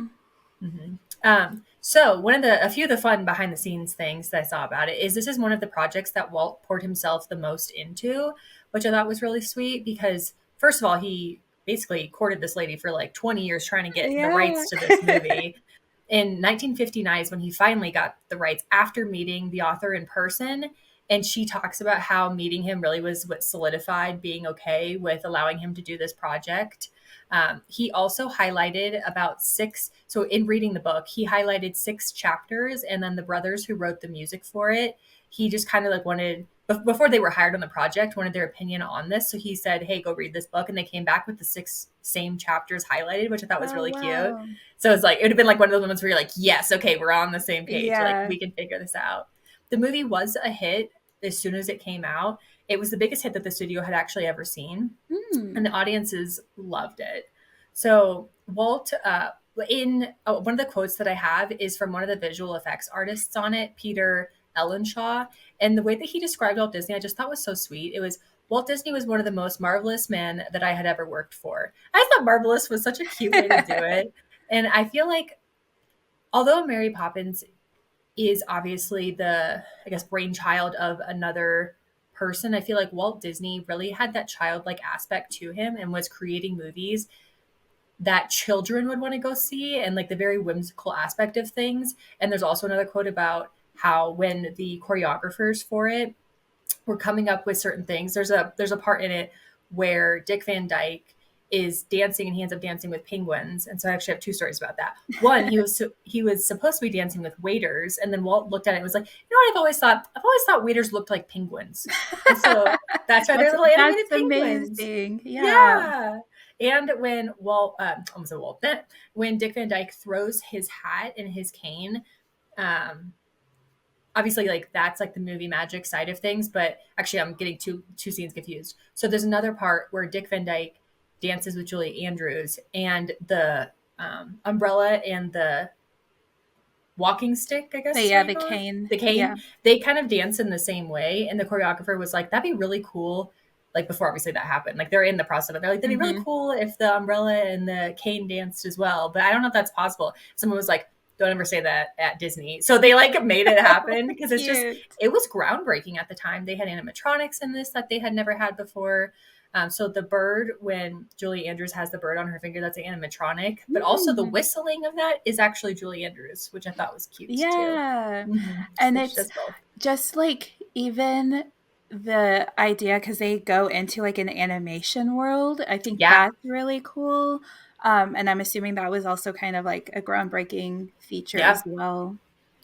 Mm-hmm. So a few of the fun behind the scenes things that I saw about it is this is one of the projects that Walt poured himself the most into, which I thought was really sweet, because first of all, he basically courted this lady for like 20 years trying to get the Yeah. rights to this movie. In 1959 is when he finally got the rights after meeting the author in person. And she talks about how meeting him really was what solidified being okay with allowing him to do this project. He also highlighted about six. So, in reading the book, he highlighted 6 chapters, and then the brothers who wrote the music for it, he just kind of like wanted, before they were hired on the project, wanted their opinion on this. So, he said, "Hey, go read this book." And they came back with the 6 same chapters highlighted, which I thought was Oh, really cute. wow. So, it's like, it would have been like one of those moments where you're like, yes, okay, we're on the same page. Like, Yeah. we can figure this out. The movie was a hit as soon as it came out. It was the biggest hit that the studio had actually ever seen, and the audiences loved it. So Walt, one of the quotes that I have is from one of the visual effects artists on it, Peter Ellenshaw, and the way that he described Walt Disney, I just thought was so sweet. It was, Walt Disney was one of the most marvelous men that I had ever worked for. I thought marvelous was such a cute way to do it, and I feel like although Mary Poppins is obviously the, I guess, brainchild of another person, I feel like Walt Disney really had that childlike aspect to him and was creating movies that children would want to go see, and like the very whimsical aspect of things. And there's also another quote about how when the choreographers for it were coming up with certain things, there's a part in it where Dick Van Dyke is dancing and he ends up dancing with penguins. And so I actually have 2 stories about that. One, he was supposed to be dancing with waiters, and then Walt looked at it and was like, "You know what? I've always thought waiters looked like penguins." And so that's why they're little animated That's penguins. amazing. Yeah. Yeah. And when almost a Walt, when Dick Van Dyke throws his hat and his cane, um, obviously like that's like the movie magic side of things, but actually I'm getting two scenes confused. So there's another part where Dick Van Dyke dances with Julie Andrews, and the umbrella and the walking stick, I guess But is yeah, what you the call it. cane. The Yeah. cane, they kind of dance in the same way. And the choreographer was like, that'd be really cool. Like before obviously that happened. Like they're in the process of it. They're like, that'd be really Mhm. cool if the umbrella and the cane danced as well. But I don't know if that's possible. Someone was like, don't ever say that at Disney. So they like made it happen because it's just, Cute. it was groundbreaking at the time. They had animatronics in this that they had never had before. So the bird, when Julie Andrews has the bird on her finger, that's an animatronic. But also the Mm. whistling of that is actually Julie Andrews, which I thought was cute too. Yeah. So And she it's does both. just like even the idea, because they go into like an animation world. I think Yeah. that's really cool. And I'm assuming that was also kind of like a groundbreaking feature Yeah. as well.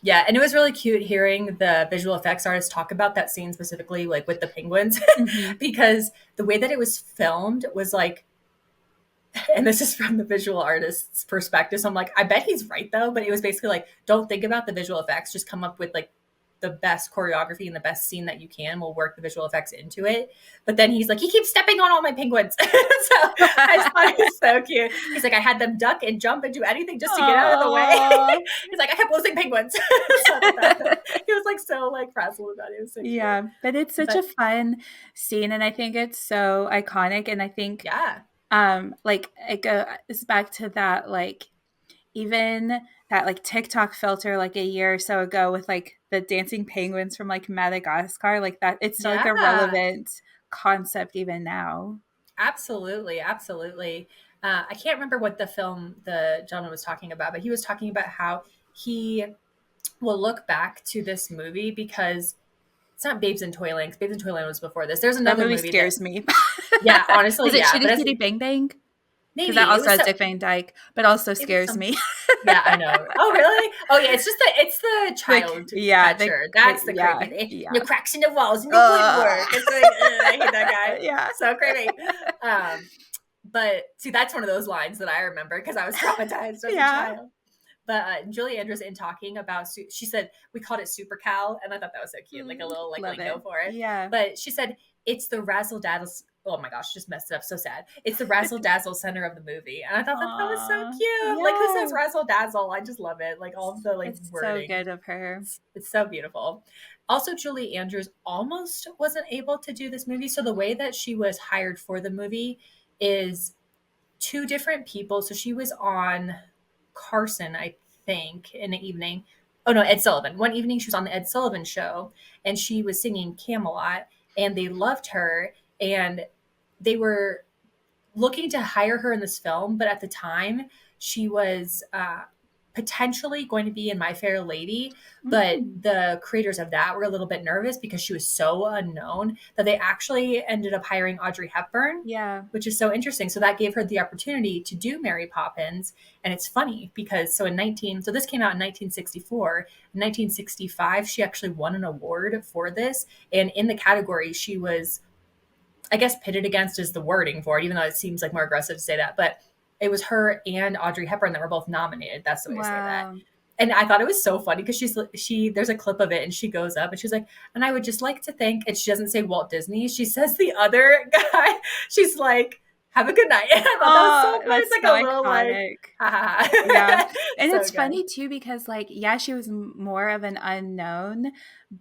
Yeah. And it was really cute hearing the visual effects artist talk about that scene specifically, like with the penguins, Mhm. because the way that it was filmed was like, and this is from the visual artist's perspective. So I'm like, I bet he's right though. But it was basically like, don't think about the visual effects, just come up with like the best choreography and the best scene that you can. We'll work the visual effects into it. But then he's like, he keeps stepping on all my penguins. So I just thought it was so cute. He's like, I had them duck and jump and do anything just to get out of the way. Aw. He's like, I kept losing penguins. So he was like so like frazzled about it. It was so cute. Yeah, but it's such a But fun scene, and I think it's so iconic. And I think yeah. like it goes back to that, like even that like TikTok filter like a year or so ago with like the dancing penguins from like Madagascar, like that it's still like a Yeah. relevant concept even now. Absolutely, absolutely. I can't remember what the film the gentleman was talking about, but he was talking about how he will look back to this movie because it's not Babes in Toyland. 'Cause Babes in Toyland was before this. There's That another movie movie that, scares me. yeah, honestly, Is it yeah, but Shitty as, Kitty Bang Bang? Because that maybe also has Dick Van Dyke, but also it was scares some, me. yeah, I know. Oh, really? Oh, yeah. It's the Like child yeah, catcher. That's the yeah, creepy thing. yeah. No cracks in the walls and the Ugh. woodwork. It's like, ugh, I hate that guy. Yeah. So creepy. But see, that's one of those lines that I remember because I was traumatized as a Yeah. child. But Julie Andrews, in talking about, she said we called it Super Cal, and I thought that was so cute, like a little like Love lingo it. for it. Yeah. But she said it's the razzle dazzle. Oh my gosh, just messed it up. So sad. It's the razzle dazzle center of the movie, and I thought that was so Aw. cute. Like who says Yeah. razzle dazzle? I just love it. Like all of the like It's so wording. good of her. It's so beautiful. Also, Julie Andrews almost wasn't able to do this movie. So the way that she was hired for the movie is 2 different people. So she was on Carson, I think, in the evening. Oh no, Ed Sullivan. One evening she was on the Ed Sullivan show and she was singing Camelot, and they loved her, and they were looking to hire her in this film, but at the time she was potentially going to be in My Fair Lady, but Mm. the creators of that were a little bit nervous because she was so unknown that they actually ended up hiring Audrey Hepburn, Yeah. which is so interesting. So that gave her the opportunity to do Mary Poppins. And it's funny because so this came out in 1964. In 1965, she actually won an award for this. And in the category, she was, I guess, pitted against is the wording for it, even though it seems like more aggressive to say that. But it was her and Audrey Hepburn that were both nominated. That's the way to say that. Wow. And I thought it was so funny because there's a clip of it and she goes up and she's like, and I would just like to thank, and she doesn't say Walt Disney. She says the other guy. She's like, have a good night. I thought that was so Oh, funny. that's It's like so a little like, iconic. ha ha Yeah. ha. And So it's good. funny too because like yeah, she was more of an unknown,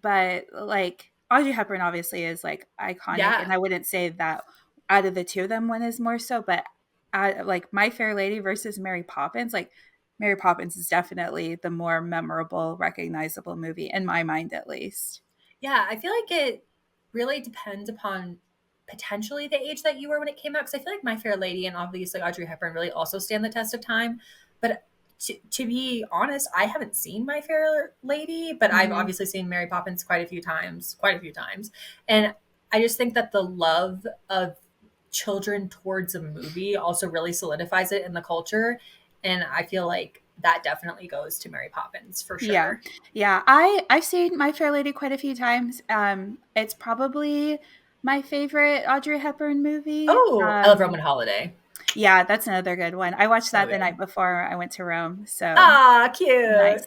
but like Audrey Hepburn obviously is like iconic, and Yeah. I wouldn't say that out of the two of them one is more so, but like My Fair Lady versus Mary Poppins, like Mary Poppins is definitely the more memorable, recognizable movie in my mind at least. Yeah, I feel like it really depends upon potentially the age that you were when it came out. Because I feel like My Fair Lady and obviously Audrey Hepburn really also stand the test of time. But to be honest, I haven't seen My Fair Lady, but I've Mhm. obviously seen Mary Poppins quite a few times, quite a few times. And I just think that the love of children towards a movie also really solidifies it in the culture. And I feel like that definitely goes to Mary Poppins for Yeah. sure. Yeah. I've seen My Fair Lady quite a few times. It's probably my favorite Audrey Hepburn movie. Oh, I love Roman Holiday. Yeah, that's another good one. I watched So that the good. night before I went to Rome. So Ah, cute. nice.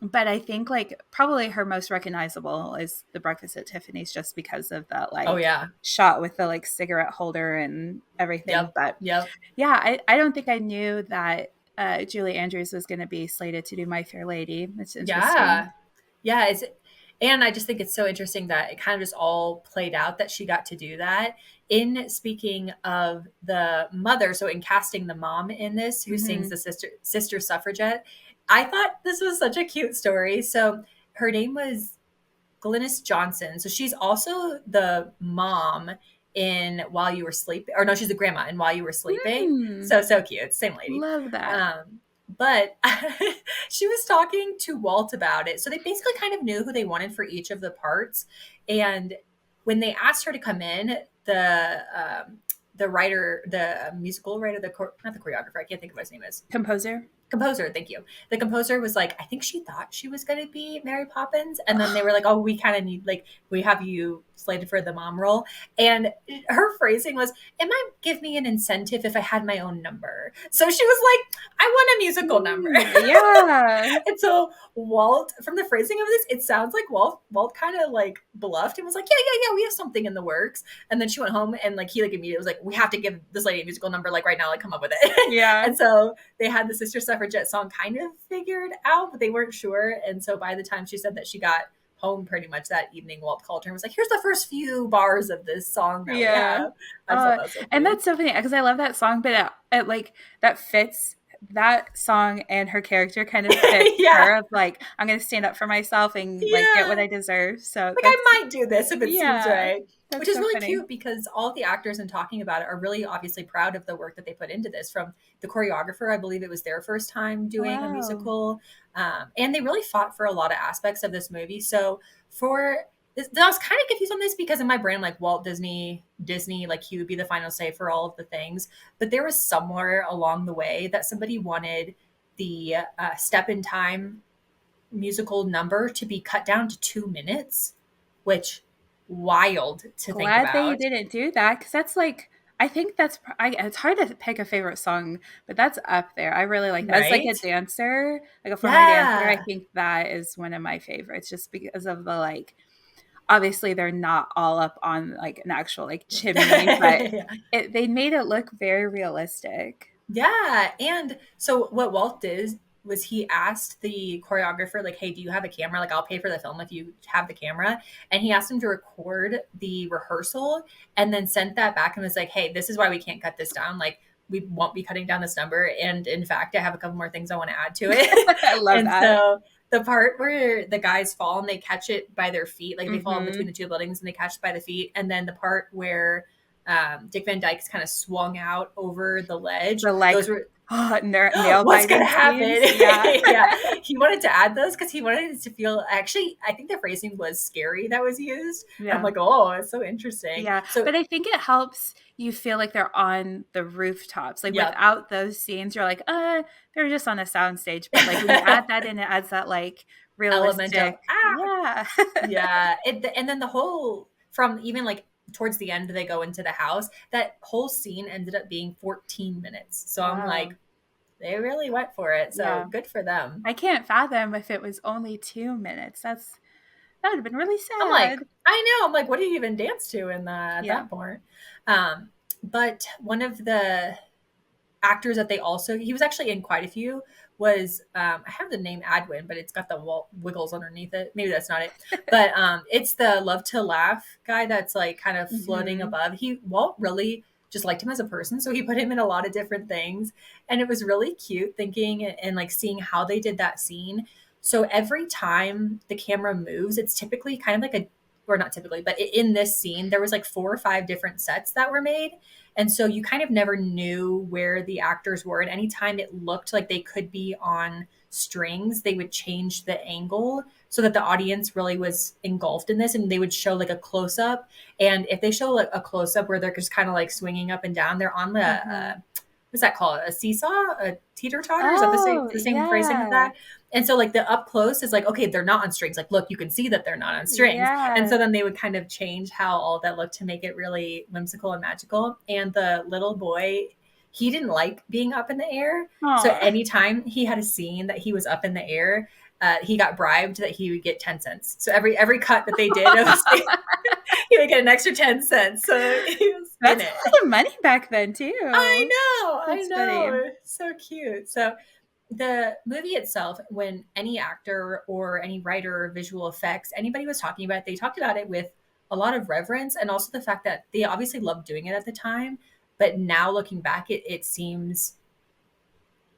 But I think like probably her most recognizable is The Breakfast at Tiffany's just because of that Oh like yeah. shot with the like cigarette holder and everything. Yep. But Yep. yeah, I don't think I knew that Julie Andrews was going to be slated to do My Fair Lady. It's interesting. Yeah. Yeah. And I just think it's so interesting that it kind of just all played out that she got to do that. In speaking of the mother, so in casting the mom in this, who sings Hmm. the sister suffragette, I thought this was such a cute story. So her name was Glynis Johnson. So she's also the mom in While You Were Sleeping, or no, she's the grandma in While You Were Sleeping. Mm, So cute, same lady. love that. But she was talking to Walt about it. So they basically kind of knew who they wanted for each of the parts. And when they asked her to come in, the writer, the musical writer, not the choreographer, I can't think of what his name is, Composer. composer, thank you. The composer was like, I think she thought she was going to be Mary Poppins, and then they were like, oh, we kind of need, like, we have you slated for the mom role. And her phrasing was, it might give me an incentive if I had my own number. So she was like, I want a musical number. Yeah. And so Walt, from the phrasing of this, it sounds like Walt kind of like bluffed and was like, yeah, we have something in the works. And then she went home and like he like immediately was like, we have to give this lady a musical number like right now, like come up with it. Yeah. And so they had the Sister Suffragette song kind of figured out, but they weren't sure. And so by the time she said that she got home pretty much that evening, Walt called her and was like, here's the first few bars of this song that we Yeah. have. I just thought that was so And cute. that's so funny because I love that song, but it like that fits that song and her character kind of fits Yeah. her of like I'm gonna stand up for myself and like get what Yeah. I deserve. So Like that's I might do this if it seems yeah, right. Which that's is so really funny. cute because all the actors in talking about it are really obviously proud of the work that they put into this. From the choreographer, I believe it was their first time doing a Wow. musical. And they really fought for a lot of aspects of this movie. So for this, I was kind of confused on this because in my brain, like Walt Disney, like he would be the final say for all of the things. But there was somewhere along the way that somebody wanted the Step in Time musical number to be cut down to 2 minutes, which wild to think Glad they about, didn't do that because that's like I think that's it's hard to pick a favorite song, but that's up there. I really like that. As like a right? dancer, like a former dancer, I Yeah. think that is one of my favorites just because of the like obviously they're not all up on like an actual like chimney, but Yeah. they made it look very realistic. Yeah. And so what Walt did was he asked the choreographer, like, hey, do you have a camera? Like, I'll pay for the film if you have the camera. And he asked him to record the rehearsal and then sent that back and was like, hey, this is why we can't cut this down. Like, we won't be cutting down this number. And in fact, I have a couple more things I want to add to it. I love And that. so the part where the guys fall and they catch it by their feet, like they fall in Hmm. between the two buildings and they catch it by the feet. And then the part where Dick Van Dyke's kind of swung out over the ledge. The like Those were nail what's gonna biting happen. scenes. Yeah. Yeah, he wanted to add those because he wanted it to feel, actually, I think the phrasing was scary that was used, and I'm Yeah. like, oh, it's so interesting. Yeah. So But I think it helps you feel like they're on the rooftops. Like yeah. without those scenes, you're like, they're just on a soundstage. But like when you add that in, it adds that like Element of realistic. Yeah. yeah, and then the whole, from even like towards the end they go into the house, that whole scene ended up being 14 minutes, so I'm like, Wow. they really went for it, so Yeah. good for them. I can't fathom if it was only 2 minutes. That would have been really I'm like, sad. I know, I'm like, what do you even dance to in the at Yeah. that point? But one of the actors that they also, he was actually in quite a few, was I have the name Adwin, but it's got the wiggles underneath it. Maybe that's not it, but it's the Love to Laugh guy that's like kind of floating Hmm. above. Walt really just liked him as a person, so he put him in a lot of different things, and it was really cute thinking and like seeing how they did that scene. So every time the camera moves, it's typically kind of like a, or not typically, but in this scene there was like 4 or 5 different sets that were made, and so you kind of never knew where the actors were. And anytime it looked like they could be on strings, they would change the angle so that the audience really was engulfed in this. And they would show like a close up. And if they show like a close up where they're just kind of like swinging up and down, they're on the, Hmm. what's that called? A seesaw? A teeter totter? Is that Oh, the same phrasing of yeah. that? And so like the up close is like, okay, they're not on strings. Like, look, you can see that they're not on strings. And so Yeah. then they would kind of change how all that looked to make it really whimsical and magical. And the little boy, he didn't like being up in the air. So Oh. anytime he had a scene that he was up in the air, he got bribed that he would get 10 cents. So every cut that they did, it was, he would get an extra 10 cents. So he was in That's a it. lot of money back then too. I That's funny. know. So cute. So the movie itself, when any actor or any writer or visual effects, anybody was talking about it, they talked about it with a lot of reverence, and also the fact that they obviously loved doing it at the time. But now looking back, it seems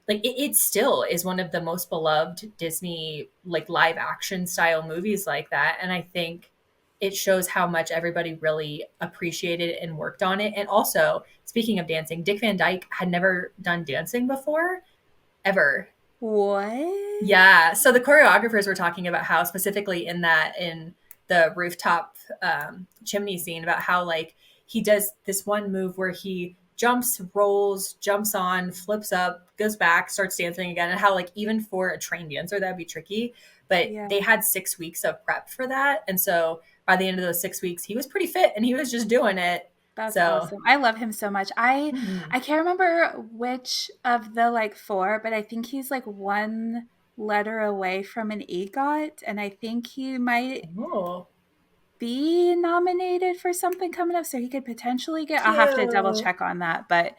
like it still is one of the most beloved Disney like live action style movies like that. And I think it shows how much everybody really appreciated it and worked on it. And also, speaking of dancing, Dick Van Dyke had never done dancing before, ever. What? Yeah. So the choreographers were talking about how specifically in the rooftop chimney scene, about how like he does this one move where he jumps, rolls, jumps on, flips up, goes back, starts dancing again, and how like even for a trained dancer that'd be tricky. But Yeah. they had 6 weeks of prep for that, and so by the end of those 6 weeks, he was pretty fit and he was just doing it. That's So awesome. I love him so much. I mhm. I can't remember which of the like four, but I think he's like one letter away from an EGOT, and I think he might Oh, be nominated for something coming up, so he could potentially get. I'll have to double cute. check on that, but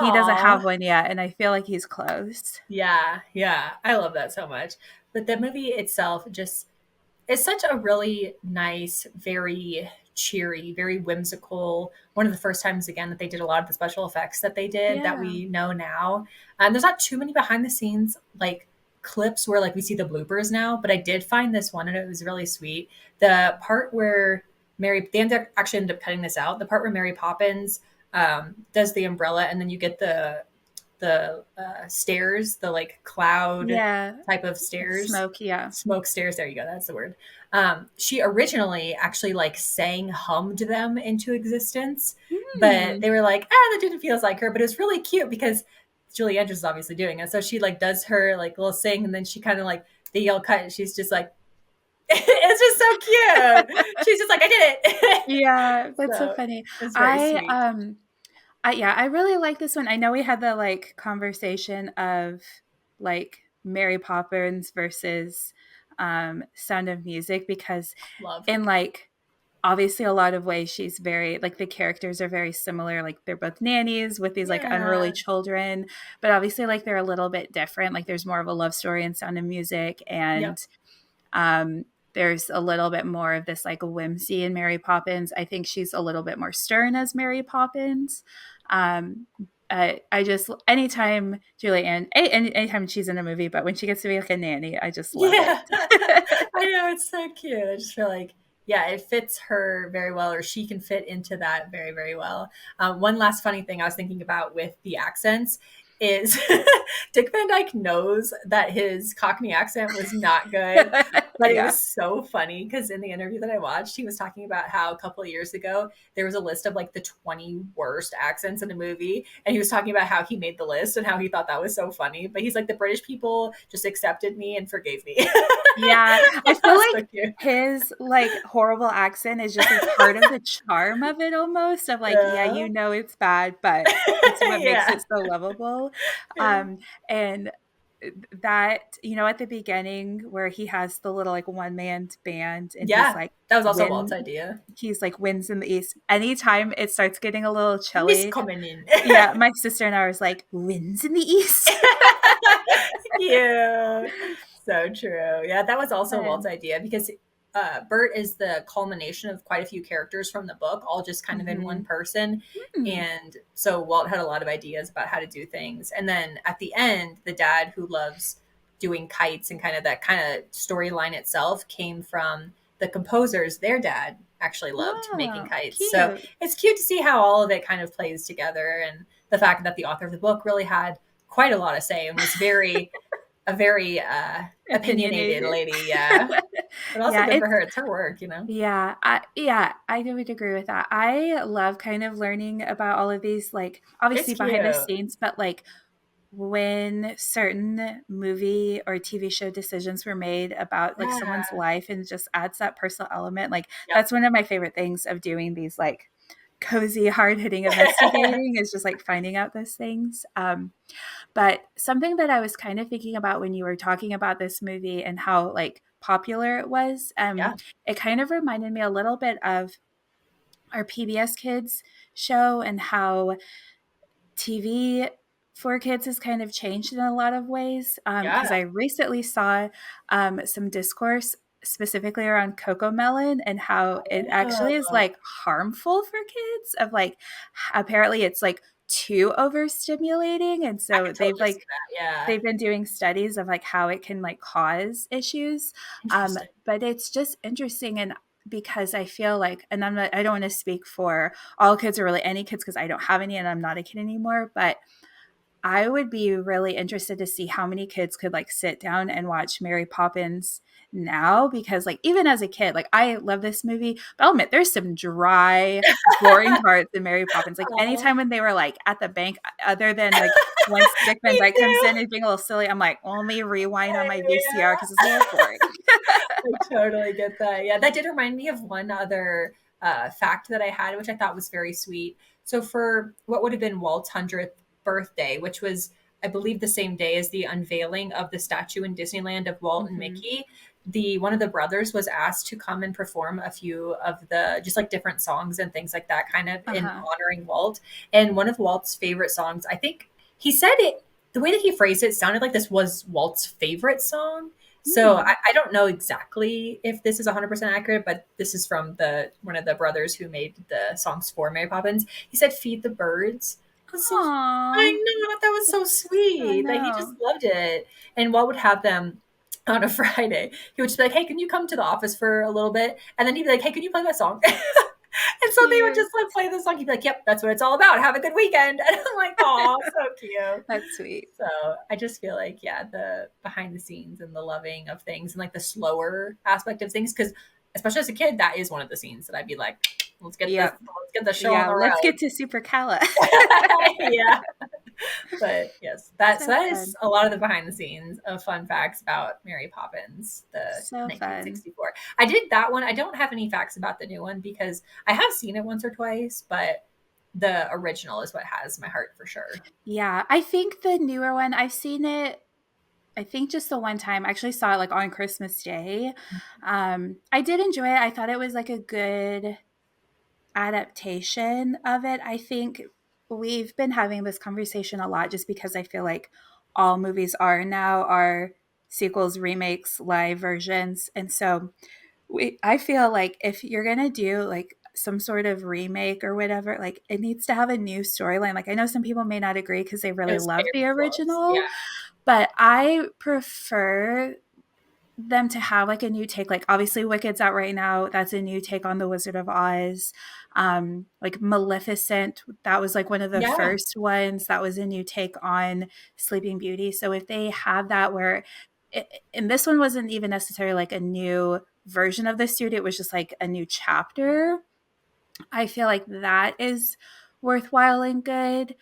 he doesn't have Aw. one yet, and I feel like he's close. Yeah, yeah. I love that so much. But the movie itself just is such a really nice, very cheery, very whimsical. One of the first times again that they did a lot of the special effects that they did that Yeah. we know now. There's not too many behind the scenes like clips where like we see the bloopers now, but I did find this one and it was really sweet. The part where actually ended up cutting this out. The part where Mary Poppins does the umbrella, and then you get the stairs, the like cloud Yeah. type of stairs, Smoke, yeah. smoke stairs. There you go. That's the word. She originally actually like hummed them into existence, but Hmm. they were like, that didn't feel like her. But it was really cute because Julie Andrews is obviously doing it. So she like does her like little sing, and then she kind of like the yell cut, and she's just like, it's just so cute. She's just like, I did it. Yeah, that's so So funny. it's very I sweet. um yeah, I really like this one. I know we had the like conversation of like Mary Poppins versus Sound of Music, because Love. in like obviously a lot of ways she's very like the characters are very similar, like they're both nannies with these like unruly Yeah. children, but obviously like they're a little bit different. Like there's more of a love story in Sound of Music, Yep. and there's a little bit more of this like whimsy in Mary Poppins. I think she's a little bit more stern as Mary Poppins. Um, I just anytime anytime she's in a movie, but when she gets to be like a nanny, I just love Yeah. it. I know, it's so cute. I just feel like yeah, it fits her very well, or she can fit into that very, very well. One last funny thing I was thinking about with the accents is Dick Van Dyke knows that his Cockney accent was not good, but it Yeah. was so funny because in the interview that I watched, he was talking about how a couple of years ago there was a list of like the 20 worst accents in a movie, and he was talking about how he made the list and how he thought that was so funny. But he's like, the British people just accepted me and forgave me. Yeah, I feel That's like so cute. his, like, horrible accent is just, like, part of the charm of it almost, of, like, yeah, Yeah. you know it's bad, but it's what makes Yeah. it so lovable, Yeah. and that, at the beginning where he has the little, like, one-man band and Yeah. That was also Walt's idea. he's like, "Winds in the east." Anytime it starts getting a little Miss chilly, coming in. yeah, my sister and I was like, "Winds in the east." Yeah. So true. Yeah, that was also Walt's Fun. idea because Bert is the culmination of quite a few characters from the book, all just kind of in one Mhm. person. Hmm. And so Walt had a lot of ideas about how to do things. And then at the end, the dad who loves doing kites and kind of that kind of storyline itself came from the composers. Their dad actually loved making Oh, kites. So cute. it's cute to see how all of it kind of plays together, and the fact that the author of the book really had quite a lot to say and was a very opinionated Opinionated. lady. Yeah, but also Yeah, good for it's her. It's her work, you know. yeah, I would agree with that. I love kind of learning about all of these, like, It's obviously behind the cute. scenes, but, like, when certain movie or TV show decisions were made about, like, Yeah. someone's life and just adds that personal element, like, Yep. that's one of my favorite things of doing these, like, cozy, hard-hitting investigating is just, like, finding out those things. But something that I was kind of thinking about when you were talking about this movie and how, like, popular it was, Yeah. it kind of reminded me a little bit of our PBS Kids show and how TV for kids has kind of changed in a lot of ways. Because Yeah. I recently saw some discourse specifically around Coco Melon and how it actually is, Oh, like, harmful for kids. Of, like, apparently it's, like, too overstimulating, and I so could totally see that. Yeah. they've been doing studies of, like, how it can, like, cause issues. Interesting. But it's just interesting, and because I feel like, and I don't want to speak for all kids or really any kids because I don't have any and I'm not a kid anymore, but I would be really interested to see how many kids could, like, sit down and watch Mary Poppins now, because, like, even as a kid, like, I love this movie, but I'll admit there's some dry, boring parts in Mary Poppins. Like, Oh, anytime when they were, like, at the bank, other than, like, once Dick Van me Dyke comes in too. and being a little silly, I'm like, "Well, let me rewind on my VCR because Yeah. it's a little boring." I totally get that. Yeah, that did remind me of one other fact that I had, which I thought was very sweet. So, for what would have been Walt's 100th birthday, which was, I believe, the same day as the unveiling of the statue in Disneyland of Walt and Mhm. Mickey, the one of the brothers was asked to come and perform a few of the just like different songs and things like that, kind of in Uh-huh. honoring Walt. And one of Walt's favorite songs, I think he said it, the way that he phrased it sounded like this was Walt's favorite song. So Hmm. I don't know exactly if this is 100% accurate, but this is from the one of the brothers who made the songs for Mary Poppins. He said, "Feed the birds." It was so, I Aw. know that was so I sweet. That he just know. loved it. And what would have them on a Friday? He would just be like, "Hey, can you come to the office for a little bit?" And then he'd be like, "Hey, can you play my song?" And so they would Cute. just like play the song. He'd be like, "Yep, that's what it's all about. Have a good weekend." And I'm like, "Oh, so cute." That's sweet. So I just feel like, yeah, the behind the scenes and the loving of things and like the slower aspect of things, because especially as a kid, that is one of the scenes that I'd be like, Yep. let's get the show on Yeah, the let's road. get to Supercala. Yeah. But yes, So that is fun. a lot of the behind the scenes of fun facts about Mary Poppins, the So fun. 1964. I did that one. I don't have any facts about the new one because I have seen it once or twice, but the original is what has my heart for sure. Yeah, I think the newer one, I've seen it, I think just the one time. I actually saw it, like, on Christmas Day. I did enjoy it. I thought it was, like, a good adaptation of it. I think we've been having this conversation a lot just because I feel like all movies are sequels, remakes, live versions. And so I feel like if you're going to do, like, some sort of remake or whatever, like, it needs to have a new storyline. Like, I know some people may not agree because they It really was love the very close. original, Yeah. but I prefer them to have like a new take. Like obviously Wicked's out right now. That's a new take on the Wizard of Oz. Like Maleficent, that was like one of the Yeah. first ones. That was a new take on Sleeping Beauty. So if they have that where and this one wasn't even necessarily like a new version of the suit, it was just like a new chapter. I feel like that is worthwhile and good.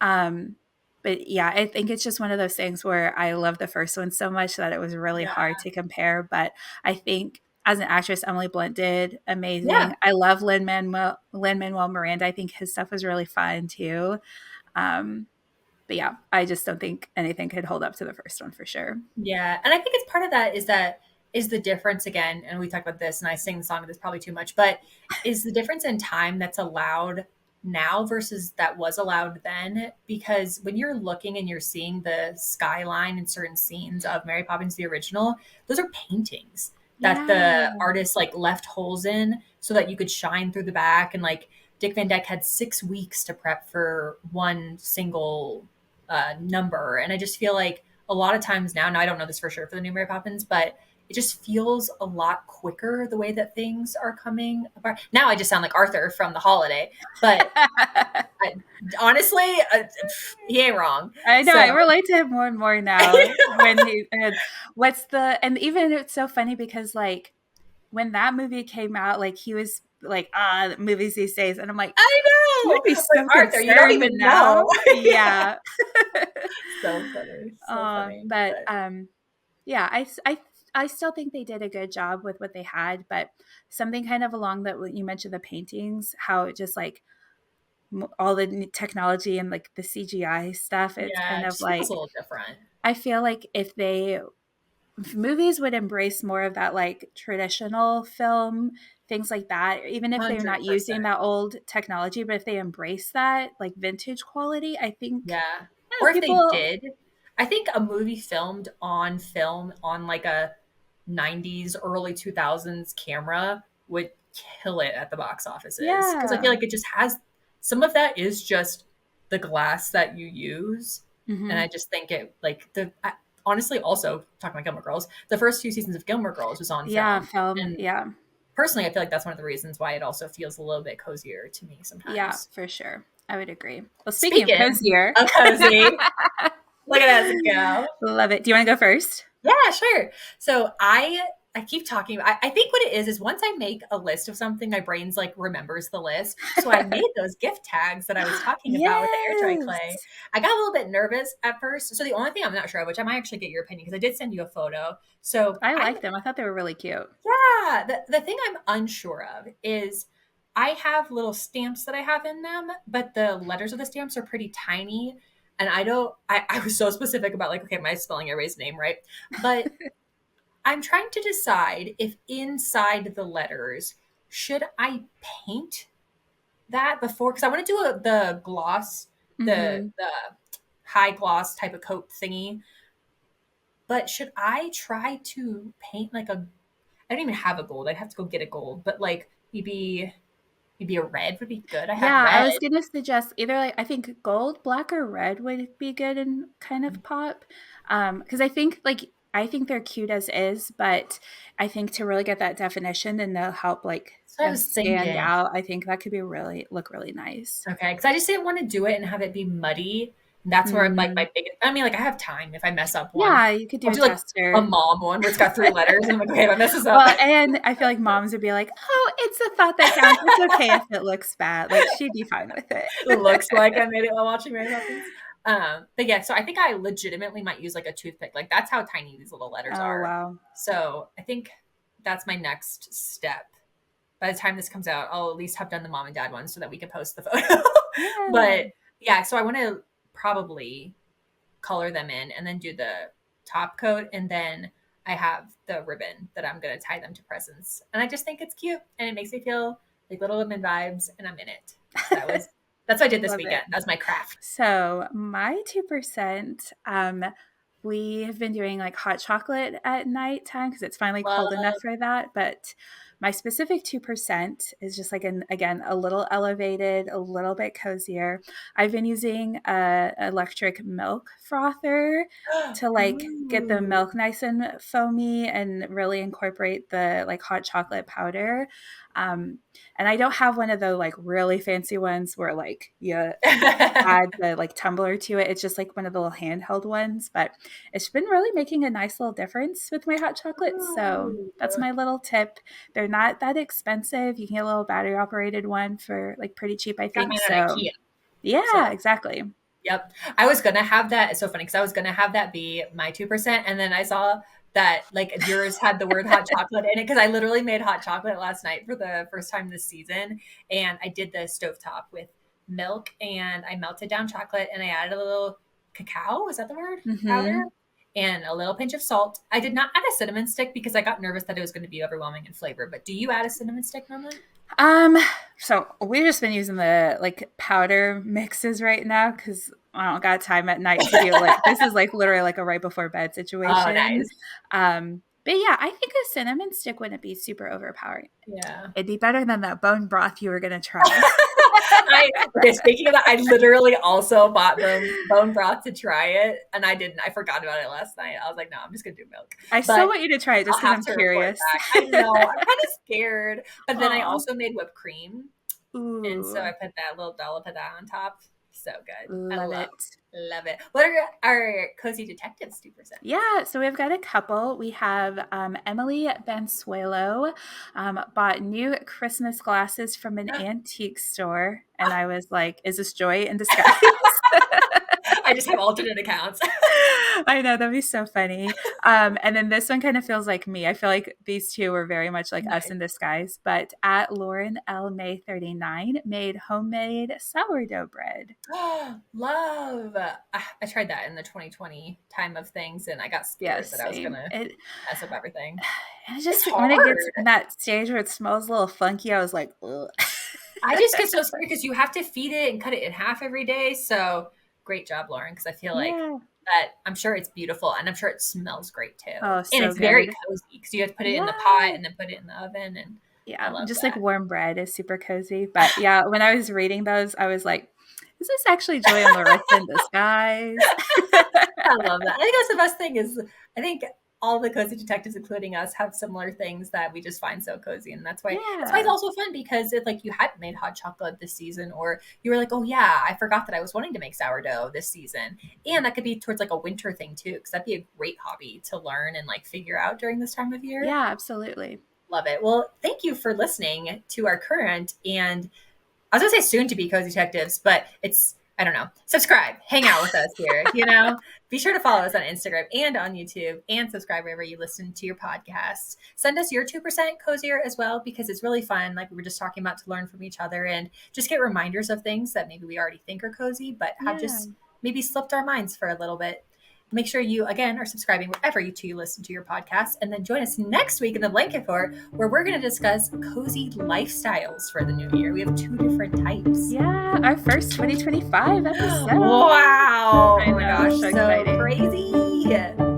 Um, but yeah, I think it's just one of those things where I love the first one so much that it was really Yeah. hard to compare. But I think as an actress, Emily Blunt did Yeah. amazing. I love Lin Manuel Miranda. I think his stuff was really fun too. Um, but yeah, I just don't think anything could hold up to the first one for sure. Yeah. And I think it's part of that is the difference again, and we talked about this and I sing the song of this probably too much, but is the difference in time that's allowed now versus that was allowed then. Because when you're looking and you're seeing the skyline in certain scenes of Mary Poppins the original, those are paintings that Yeah. the artist like left holes in so that you could shine through the back. And like Dick Van Dyke had 6 weeks to prep for one single number. And I just feel like a lot of times now I don't know this for sure for the new Mary Poppins, but it just feels a lot quicker the way that things are coming apart. Now I just sound like Arthur from The Holiday, but I, honestly, he ain't wrong. I know. So I relate to him more and more now when he and and even it's so funny because like when that movie came out, like he was like, movies these days. And I'm like, I you would know, be like so Arthur, you don't concerned even now. know. Yeah. So funny, so funny. But But yeah, I still think they did a good job with what they had, but something kind of along that you mentioned the paintings, how it just like all the technology and like the CGI stuff, it's yeah, kind it of just feels a like little different. I feel like if movies would embrace more of that like traditional film, things like that, even if they're not using 100%. that old technology, but if they embrace that like vintage quality, I think Yeah. yeah, Or if they people did, I think a movie filmed on film on like a 90s, early 2000s camera would kill it at the box offices. Because I feel yeah. like it just has some of that is just the glass that you use. And Hmm. I just think it like honestly, also talking about Gilmore Girls, the first 2 seasons of Gilmore Girls was on Yeah, film. film. And Yeah. personally, I feel like that's one of the reasons why it also feels a little bit cozier to me Yeah, sometimes. for sure. I would agree. Well, speaking of Speaking cozier, of cozy, look at us go. love it. Do you want to go first? Yeah, sure. So I keep talking. I think what it is once I make a list of something, my brain's like remembers the list. So I made those gift tags that I was talking about with the air dry clay. Yes. I got a little bit nervous at first. So the only thing I'm not sure of, which I might actually get your opinion because I did send you a photo. So I I'm like them. I thought they were really cute. yeah. The thing I'm unsure of is I have little stamps that I have in them, but the letters of the stamps are pretty tiny. And I was so specific about like, okay, am I spelling everybody's name right? But I'm trying to decide if inside the letters, should I paint that before? Because I want to do the gloss, Hmm. the high gloss type of coat thingy. But should I try to paint like a I don't even have a gold. I'd have to go get a gold, but like maybe a red would be good. I have Yeah, I red. was gonna suggest either like I think gold, black, or red would be good and kind of pop. Because I think they're cute as is, but I think to really get that definition and they'll help like So I was stand thinking, out. I think that could be look really nice. okay, because I just didn't want to do it and have it be muddy. That's where like Hmm. my biggest. I mean, like I have time if I mess up one. Yeah, you could do I'll a do like a tester. mom one where it's got 3 letters. And I'm like, okay, if I mess this up, Well, and I feel like moms would be like, "Oh, it's a thought that counts. It's okay if it looks bad." Like she'd be fine with it it. looks like I made it while watching Mary Poppins. But yeah, so I think I legitimately might use like a toothpick. Like that's how tiny these little letters Oh are. wow. So I think that's my next step. By the time this comes out, I'll at least have done the mom and dad one so that we can post the photo. Yeah. But yeah, so I want to probably color them in and then do the top coat. And then I have the ribbon that I'm going to tie them to presents. And I just think it's cute and it makes me feel like Little Women vibes and I'm in it. So that's what I did this Love it. weekend. That was my craft. So my 2%, we have been doing like hot chocolate at nighttime because it's finally Love. cold enough for that. But My specific 2% is just like again, a little elevated, a little bit cozier. I've been using a electric milk frother to like get the Ooh. milk nice and foamy and really incorporate the like hot chocolate powder. Um, and I don't have one of the like really fancy ones where like you add the like tumbler to it. It's just like one of the little handheld ones, but it's been really making a nice little difference with my hot chocolates. So Ooh. that's my little tip. They're not that expensive. You can get a little battery operated one for like pretty cheap, I Got think. mine at So IKEA. yeah, So exactly. yep. I was gonna have that. It's so funny because I was gonna have that be my 2%. And then I saw that like yours had the word hot chocolate in it because I literally made hot chocolate last night for the first time this season. And I did the stovetop with milk and I melted down chocolate and I added a little cacao. Is that the word? Powder? Mm-hmm. And a little pinch of salt. I did not add a cinnamon stick because I got nervous that it was going to be overwhelming in flavor. But do you add a cinnamon stick normally? Um, so we've just been using the like powder mixes right now because I don't got time at night to do like this is like literally like a right before bed Oh, situation. nice. But yeah, I think a cinnamon stick wouldn't be super overpowering. Yeah. It'd be better than that bone broth you were gonna try. Okay, speaking of that, I literally also bought bone broth to try it, and I didn't. I forgot about it last night. I was like, no, I'm just gonna do milk. I still But want you to try it I'll just because have I'm to report curious. back. I know. I'm kind of scared. But then I Aw. also made whipped cream, and so Ooh, I put that little dollop of that on top. So good. I love it. love it. What are our cozy detectives 2%? Yeah, so we've got a couple. We have Emily Bensuelo bought new Christmas glasses from an antique store. And I was like, is this joy in disguise? I just have alternate accounts. I know, that'd be so funny. And then this one kind of feels like me. I feel like these two were very much like us Nice. in disguise. But at Lauren L. May 39 made homemade sourdough bread. Love. I tried that in the 2020 time of things, and I got scared Yes, that I was same. gonna mess up everything. And it It's just when it gets hard. in that stage where it smells a little funky, I was like, ugh. I just get so scared because you have to feed it and cut it in half every day. So great job, Lauren, because I feel like Yeah. that I'm sure it's beautiful and I'm sure it smells great too. Oh, And so it's very good. cozy because you have to put it in Yeah. the pot and then put it in the oven. And I Yeah. love Just like that. warm bread is super cozy. But yeah, when I was reading those, I was like, is this actually Joy and Larissa in disguise? I love that. I think that's the best thing is I think all the cozy detectives, including us, have similar things that we just find so cozy. And that's why it's Yeah. also fun because it like you hadn't made hot chocolate this season, or you were like, oh yeah, I forgot that I was wanting to make sourdough this season. And that could be towards like a winter thing too, because that'd be a great hobby to learn and like figure out during this time of year. Yeah, absolutely. Love it. Well, thank you for listening to our current and I was gonna say soon to be cozy detectives, but it's I don't know. Subscribe, hang out with us here. Be sure to follow us on Instagram and on YouTube, and subscribe wherever you listen to your podcasts. Send us your 2% cozier as well because it's really fun. Like we were just talking about to learn from each other and just get reminders of things that maybe we already think are cozy, but have Yeah. just maybe slipped our minds for a little bit. Make sure you, again, are subscribing wherever you two listen to your podcast. And then join us next week in the Blanket Fort, where we're going to discuss cozy lifestyles for the new year. We have 2 different types. Yeah. Our first 2025 episode. Wow. I Oh my know, gosh. so So exciting. crazy.